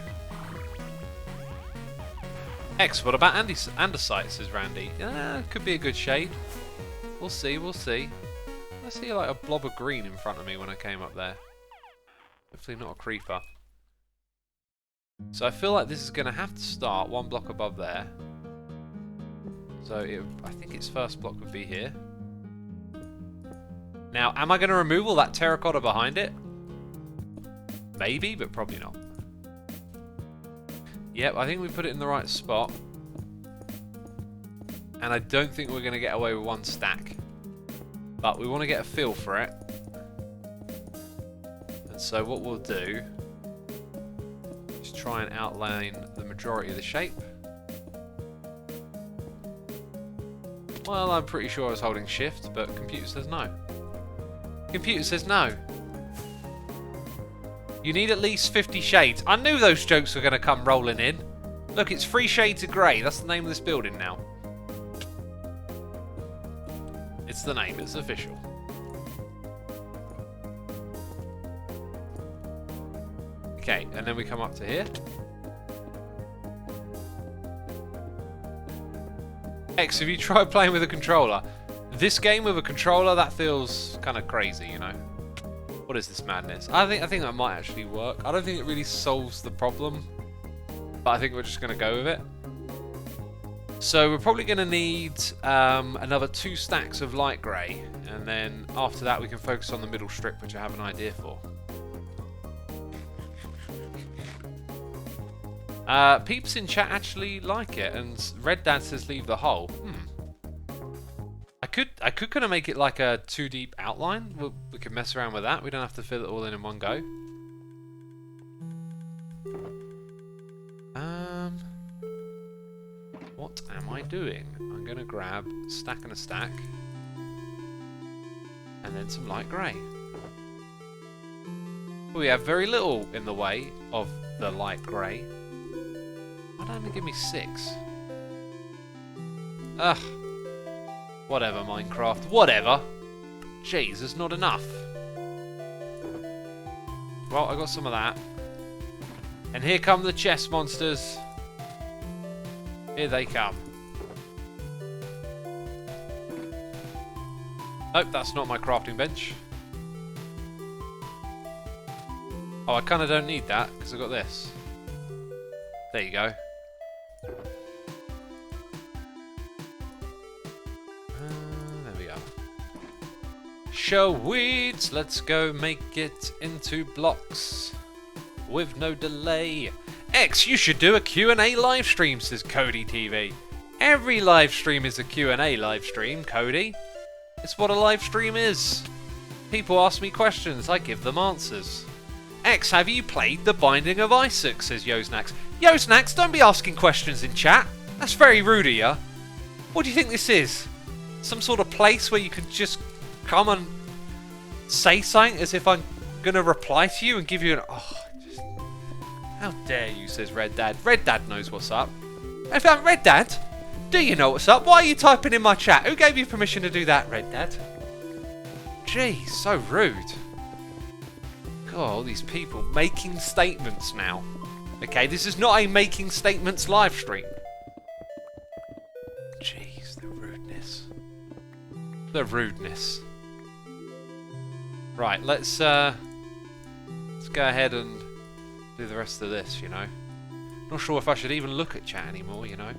X, what about andesite, says Randy. Could be a good shade. We'll see, we'll see. I see like a blob of green in front of me when I came up there. Hopefully not a creeper. So I feel like this is going to have to start one block above there. So I think its first block would be here. Now, am I going to remove all that terracotta behind it? Maybe, but probably not. Yep, I think we put it in the right spot. And I don't think we're going to get away with one stack. But we want to get a feel for it. And so what we'll do is try and outline the majority of the shape. Well, I'm pretty sure I was holding shift, but computer says no. Computer says no. You need at least 50 shades. I knew those jokes were going to come rolling in. Look, it's 3 shades of grey. That's the name of this building now. It's the name. It's official. Okay, and then we come up to here. X, have you tried playing with a controller? This game with a controller, that feels kind of crazy, you know. What is this madness? I think that might actually work. I don't think it really solves the problem, but I think we're just going to go with it. So we're probably going to need another 2 stacks of light grey, and then after that we can focus on the middle strip, which I have an idea for. Peeps in chat actually like it, and Red Dad says leave the hole. I could kind of make it like a 2 deep outline. We can mess around with that. We don't have to fill it all in one go. What am I doing? I'm going to grab a stack and a stack. And then some light grey. We have very little in the way of the light grey. Why don't they give me 6? Ugh. Whatever, Minecraft. Whatever. Jeez, there's not enough. Well, I got some of that. And here come the chest monsters. Here they come. Nope, that's not my crafting bench. Oh, I kind of don't need that, because I've got this. There you go. There we go. Show weeds, let's go make it into blocks. With no delay. X, you should do a Q&A live stream, says Cody TV. Every live stream is a Q&A live stream, Cody. It's what a live stream is. People ask me questions, I give them answers. X, have you played The Binding of Isaac, says Yosnax. Yosnax, don't be asking questions in chat. That's very rude of you. What do you think this is? Some sort of place where you can just come and say something as if I'm going to reply to you and give you an... Oh, just, how dare you, says Red Dad. Red Dad knows what's up. In fact, Red Dad, do you know what's up? Why are you typing in my chat? Who gave you permission to do that, Red Dad? Gee, so rude. God, all these people making statements now. Okay, this is not a making statements live stream. Jeez, the rudeness. The rudeness. Right, let's go ahead and do the rest of this, you know. Not sure if I should even look at chat anymore, you know.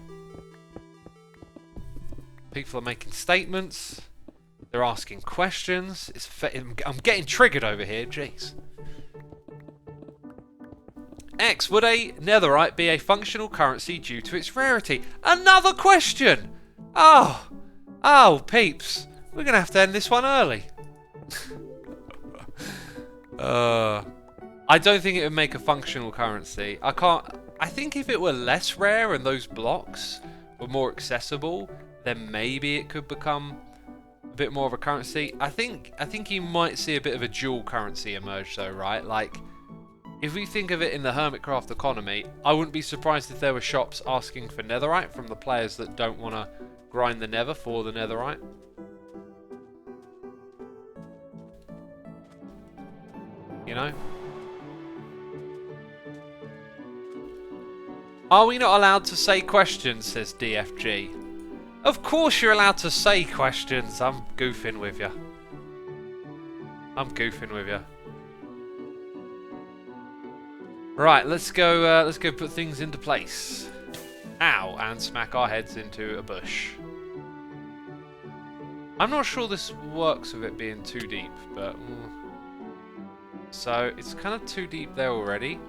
People are making statements. They're asking questions. I'm getting triggered over here, jeez. X, would a netherite be a functional currency due to its rarity? Another question! Oh, peeps. We're going to have to end this one early. I don't think it would make a functional currency. I think if it were less rare and those blocks were more accessible, then maybe it could become a bit more of a currency. I think you might see a bit of a dual currency emerge though, right? Like, if we think of it in the Hermitcraft economy, I wouldn't be surprised if there were shops asking for netherite from the players that don't want to grind the nether for the netherite. You know? Are we not allowed to say questions, says DFG. Of course you're allowed to say questions. I'm goofing with you. Right, let's go put things into place. Ow, and smack our heads into a bush. I'm not sure this works with it being too deep, but... So, it's kind of too deep there already.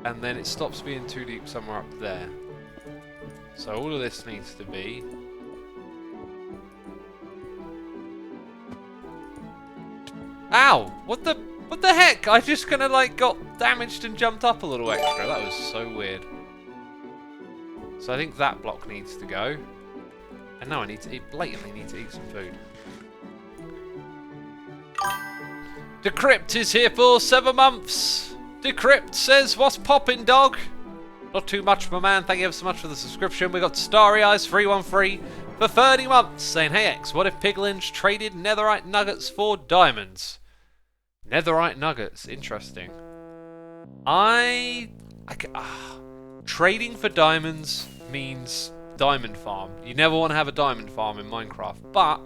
And then it stops being too deep somewhere up there. So all of this needs to be... Ow! What the heck? I just kind of like got damaged and jumped up a little extra. That was so weird. So I think that block needs to go. And now I blatantly need to eat some food. Decrypt is here for 7 months. Decrypt says, what's poppin', dog? Not too much, my man. Thank you ever so much for the subscription. We got Starry Eyes 313 for 30 months saying, hey X, what if Piglinge traded netherite nuggets for diamonds? Netherite nuggets, interesting. Trading for diamonds means diamond farm. You never want to have a diamond farm in Minecraft, but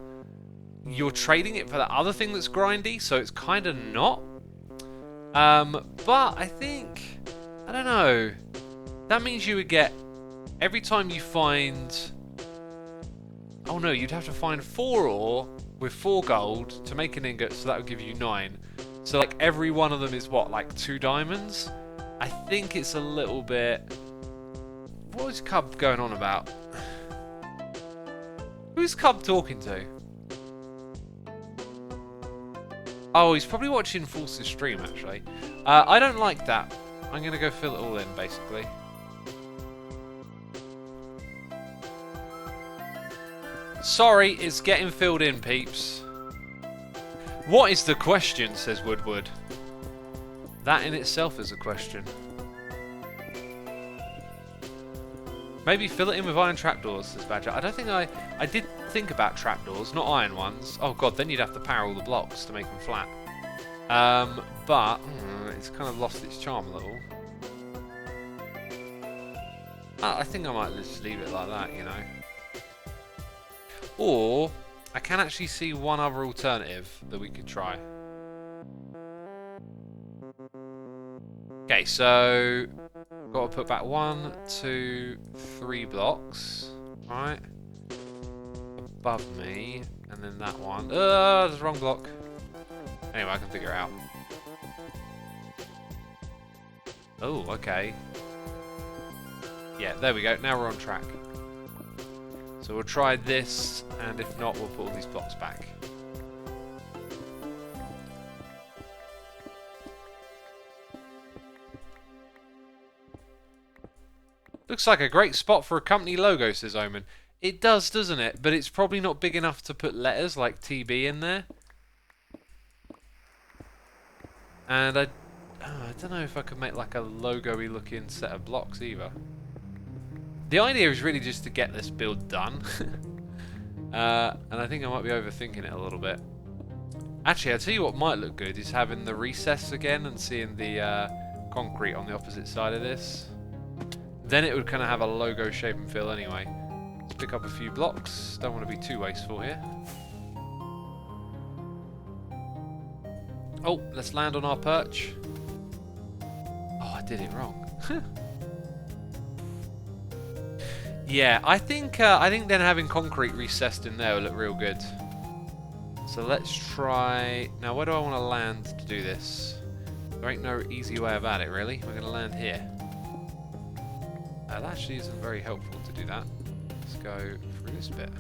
you're trading it for that other thing that's grindy, so it's kind of not. But I think, I don't know, that means you would get, every time you find, oh no, you'd have to find 4 ore with 4 gold to make an ingot, so that would give you 9. So like every one of them is what, like 2 diamonds? I think it's a little bit, what is Cub going on about? Who's Cub talking to? Oh, he's probably watching Force's stream, actually. I don't like that. I'm going to go fill it all in, basically. Sorry, it's getting filled in, peeps. What is the question, says Woodward. That in itself is a question. Maybe fill it in with iron trapdoors, says Badger. I don't think I did think about trapdoors, not iron ones. Oh god, then you'd have to power all the blocks to make them flat. But it's kind of lost its charm a little. I think I might just leave it like that, you know. Or I can actually see one other alternative that we could try. Okay, so got to put back 1, 2, 3 blocks, right, above me, and then that one. That's the wrong block. Anyway, I can figure it out. Oh, okay. Yeah, there we go. Now we're on track. So we'll try this, and if not, we'll put all these blocks back. Looks like a great spot for a company logo, says Omen. It does, doesn't it? But it's probably not big enough to put letters like TB in there. And I don't know if I could make like a logo-y looking set of blocks either. The idea is really just to get this build done. And I think I might be overthinking it a little bit. Actually, I'll tell you what might look good is having the recess again and seeing the concrete on the opposite side of this. Then it would kind of have a logo shape and feel anyway. Let's pick up a few blocks. Don't want to be too wasteful here. Oh, let's land on our perch. Oh, I did it wrong. Yeah, I think then having concrete recessed in there will look real good. So let's try... Now, where do I want to land to do this? There ain't no easy way about it, really. We're going to land here. That actually isn't very helpful to do that. Let's go through this bit.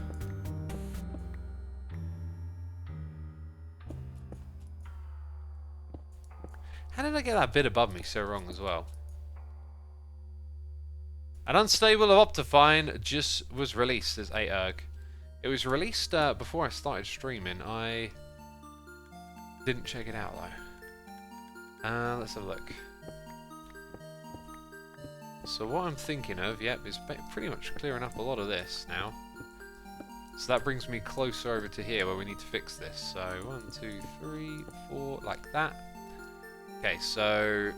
How did I get that bit above me so wrong as well? An Unstable of Optifine just was released as AERG. It was released before I started streaming. I didn't check it out though. Let's have a look. So what I'm thinking of, yep, is pretty much clearing up a lot of this now. So that brings me closer over to here where we need to fix this. So 1, 2, 3, 4, like that. Okay, so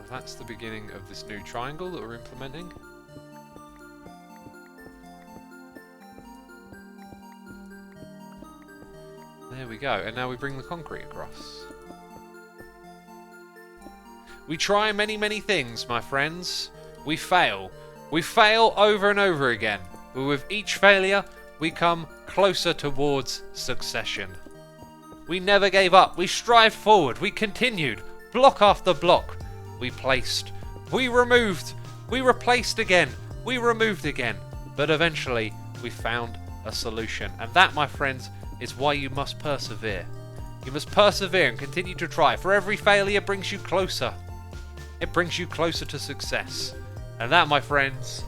that's the beginning of this new triangle that we're implementing. There we go, and now we bring the concrete across. We try many, many things, my friends. We fail. We fail over and over again. But with each failure, we come closer towards succession. We never gave up. We strived forward. We continued. Block after block. We placed. We removed. We replaced again. We removed again. But eventually, we found a solution. And that, my friends, is why you must persevere. You must persevere and continue to try. For every failure brings you closer. It brings you closer to success. And that, my friends,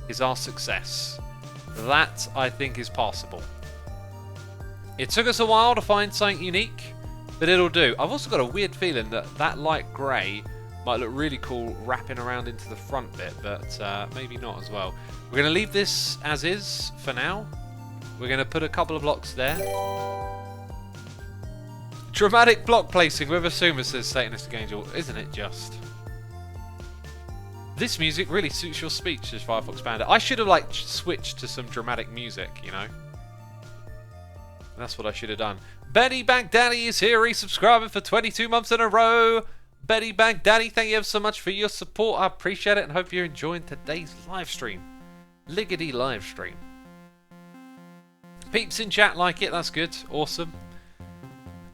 is our success. That, I think, is possible. It took us a while to find something unique, but it'll do. I've also got a weird feeling that that light grey might look really cool wrapping around into the front bit, but maybe not as well. We're going to leave this as is for now. We're going to put a couple of blocks there. Dramatic block placing with Asuma, says Satanistic Angel. Isn't it just? This music really suits your speech, says Firefox Panda. I should have like switched to some dramatic music, you know. That's what I should have done. Betty Baghdadi is here, resubscribing for 22 months in a row. Betty Baghdadi, thank you ever so much for your support. I appreciate it and hope you're enjoying today's live stream. Liggity live stream. Peeps in chat like it, that's good. Awesome.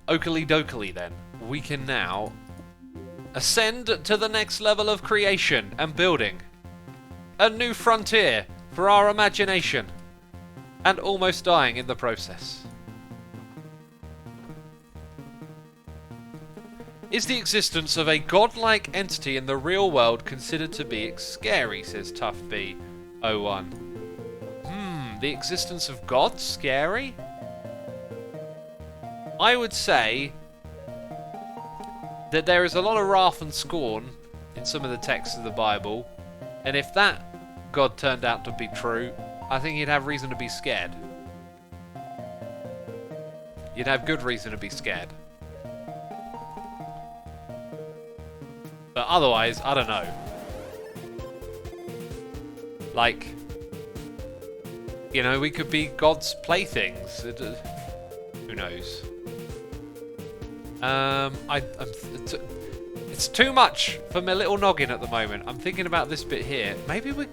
Oakley dokley then. We can now ascend to the next level of creation and building. A new frontier for our imagination. And almost dying in the process. Is the existence of a godlike entity in the real world considered to be scary, says ToughB01. The existence of God? Scary? I would say that there is a lot of wrath and scorn in some of the texts of the Bible, and if that God turned out to be true, I think you'd have reason to be scared. You'd have good reason to be scared. But otherwise, I don't know. Like, you know, we could be God's playthings. Who knows? It's too much for my little noggin at the moment. I'm thinking about this bit here. Maybe we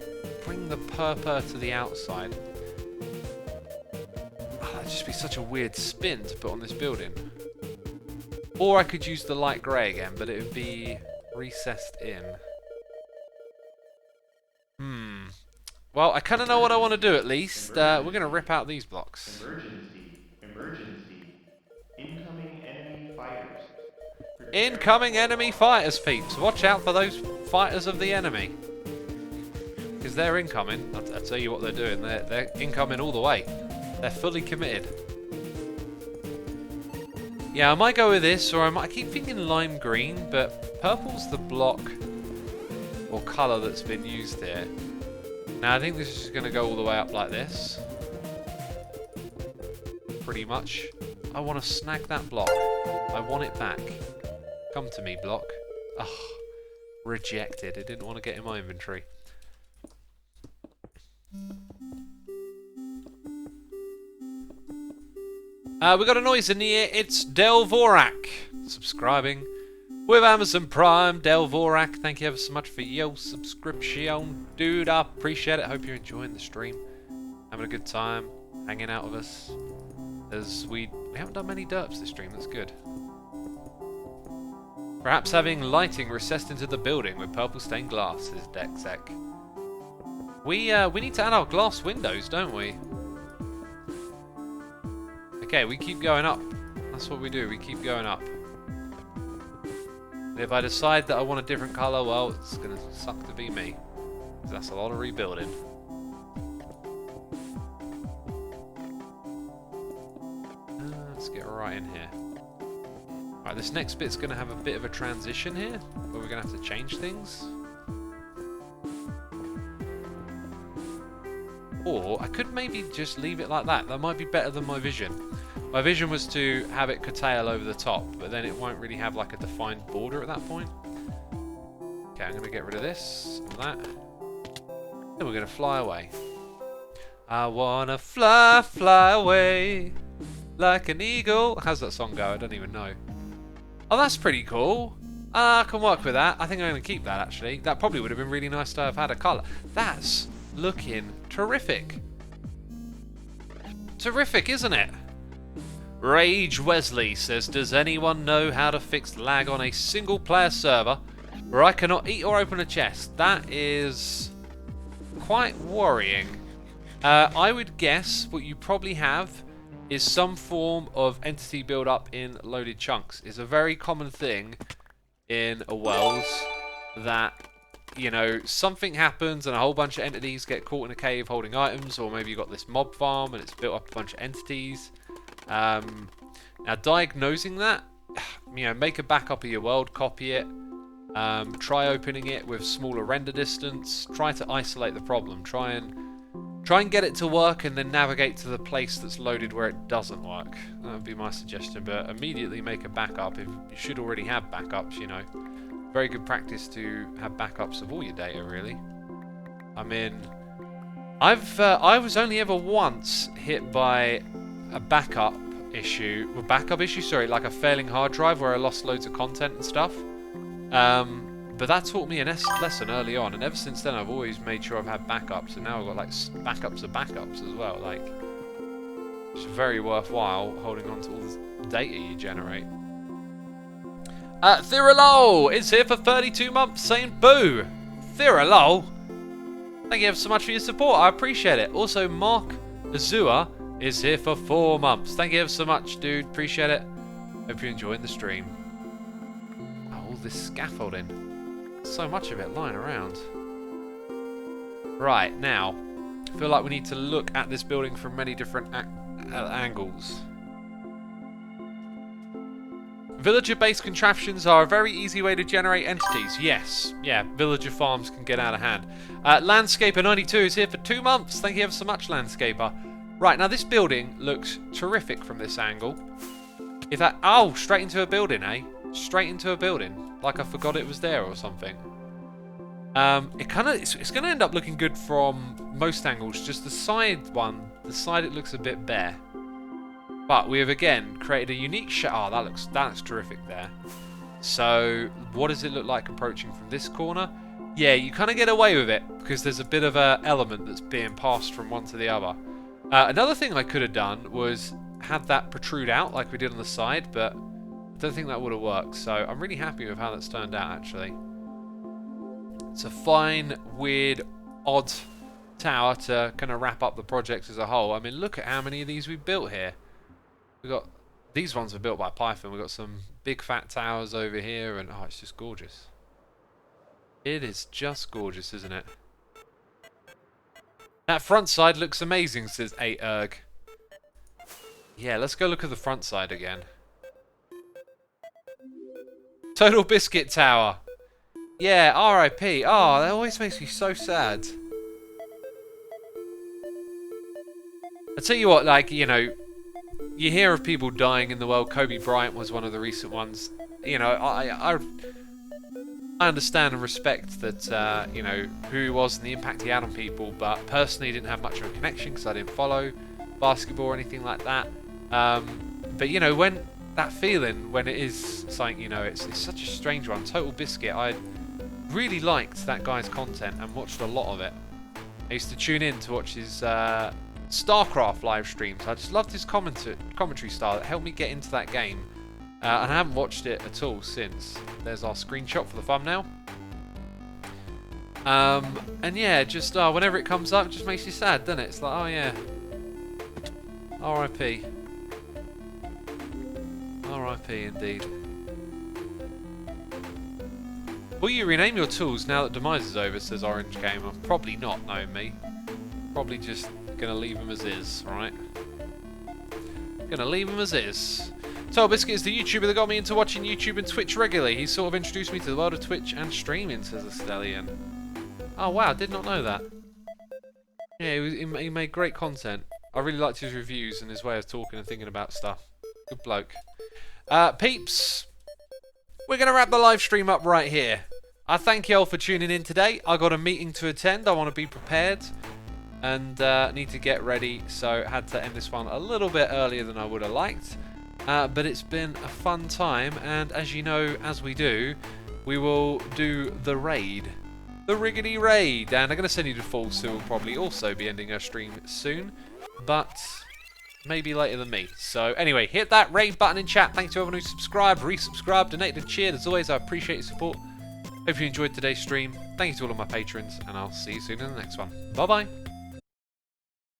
bring the purple to the outside. Oh, that'd just be such a weird spin to put on this building. Or I could use the light grey again, but it would be recessed in. Well, I kind of know what I want to do at least. We're going to rip out these blocks. Emergency. Emergency. Incoming enemy fighters. Incoming enemy fighters, peeps. Watch out for those fighters of the enemy. Because they're incoming. I'll tell you what they're doing. They're incoming all the way. They're fully committed. Yeah, I might go with this, or I keep thinking lime green, but purple's the block or colour that's been used here. Now I think this is going to go all the way up like this. Pretty much. I want to snag that block. I want it back. Come to me, block. Ugh. Rejected. It didn't want to get in my inventory. We got a noise in the ear. It's Delvorak subscribing with Amazon Prime. Delvorak, thank you ever so much for your subscription, dude. I appreciate it. Hope you're enjoying the stream, having a good time, hanging out with us. As we haven't done many derps this stream. That's good. Perhaps having lighting recessed into the building with purple stained glass, says Dexec. We need to add our glass windows, don't we? Okay, we keep going up. That's what we do, we keep going up. And if I decide that I want a different colour, well, it's going to suck to be me. Because that's a lot of rebuilding. Let's get right in here. Alright, this next bit's going to have a bit of a transition here, where we're going to have to change things. Or I could maybe just leave it like that. That might be better than my vision. My vision was to have it curtail over the top, but then it won't really have like a defined border at that point. Okay, I'm going to get rid of this and that. Then we're going to fly away. I wanna fly, fly away like an eagle. How's that song go? I don't even know. Oh, that's pretty cool. I can work with that. I think I'm going to keep that, actually. That probably would have been really nice to have had a colour. That's looking terrific. Terrific, isn't it? Rage Wesley says, does anyone know how to fix lag on a single player server where I cannot eat or open a chest? That is quite worrying. I would guess what you probably have is some form of entity build up in loaded chunks. It's a very common thing in a world that, you know, something happens and a whole bunch of entities get caught in a cave holding items, or maybe you've got this mob farm and it's built up a bunch of entities. Now diagnosing that, you know, make a backup of your world, copy it, try opening it with smaller render distance, try to isolate the problem, try and get it to work and then navigate to the place that's loaded where it doesn't work. That would be my suggestion, but immediately make a backup. If you should already have backups, you know. Very good practice to have backups of all your data, really. I mean, I was only ever once hit by a backup issue, like a failing hard drive where I lost loads of content and stuff. But that taught me a lesson early on, and ever since then I've always made sure I've had backups, and now I've got like backups of backups as well. Like, it's very worthwhile holding on to all this data you generate. Thiralol is here for 32 months saying boo. Thiralol, thank you ever so much for your support, I appreciate it. Also, Mark Azua is here for 4 months. Thank you ever so much, dude, appreciate it. Hope you're enjoying the stream. Oh, all this scaffolding. So much of it lying around. Right, now, I feel like we need to look at this building from many different angles. Villager-based contraptions are a very easy way to generate entities. Yes, yeah, villager farms can get out of hand. Landscaper92 is here for 2 months. Thank you ever so much, Landscaper. Right, now this building looks terrific from this angle. If that... Oh, straight into a building, eh? Straight into a building. Like I forgot it was there or something. It's going to end up looking good from most angles. Just the side one, the side it looks a bit bare. But we have again created a unique Oh, that's terrific there. So what does it look like approaching from this corner? Yeah, you kind of get away with it because there's a bit of a element that's being passed from one to the other. Another thing I could have done was had that protrude out like we did on the side, but I don't think that would have worked. So I'm really happy with how that's turned out, actually. It's a fine, weird, odd tower to kind of wrap up the project as a whole. I mean, look at how many of these we've built here. We got these ones were built by Python. We've got some big fat towers over here, and oh, it's just gorgeous. It is just gorgeous, isn't it? That front side looks amazing, says 8erg. Yeah, let's go look at the front side again. Total Biscuit Tower. Yeah, RIP. Oh, that always makes me so sad. I tell you what, like, you know, you hear of people dying in the world. Kobe Bryant was one of the recent ones. You know, I understand and respect that, you know, who he was and the impact he had on people, but personally didn't have much of a connection because I didn't follow basketball or anything like that. But, you know, when that feeling, when it is something, you know, it's such a strange one. Total Biscuit, I really liked that guy's content and watched a lot of it. I used to tune in to watch his StarCraft live streams. I just loved his commentary style. It helped me get into that game. And I haven't watched it at all since. There's our screenshot for the thumbnail. And yeah, just whenever it comes up, it just makes you sad, doesn't it? It's like, oh yeah, R.I.P. R.I.P. indeed. Will you rename your tools now that Demise is over, says Orange Gamer? Probably not, knowing me. Probably just gonna leave them as is, right? Gonna leave them as is. Total Biscuit is the YouTuber that got me into watching YouTube and Twitch regularly. He sort of introduced me to the world of Twitch and streaming, says Estelian. Oh wow, did not know that. Yeah, he made great content. I really liked his reviews and his way of talking and thinking about stuff. Good bloke. Peeps, we're going to wrap the live stream up right here. I thank you all for tuning in today. I got a meeting to attend. I want to be prepared and need to get ready, so had to end this one a little bit earlier than I would have liked. But it's been a fun time, and as you know, as we do, we will do the raid. The Riggedy Raid, and I'm going to send you to Falls, who will probably also be ending her stream soon, but maybe later than me. So anyway, hit that raid button in chat. Thanks to everyone who subscribed, resubscribed, donated and cheered. As always, I appreciate your support. Hope you enjoyed today's stream. Thank you to all of my patrons, and I'll see you soon in the next one. Bye-bye.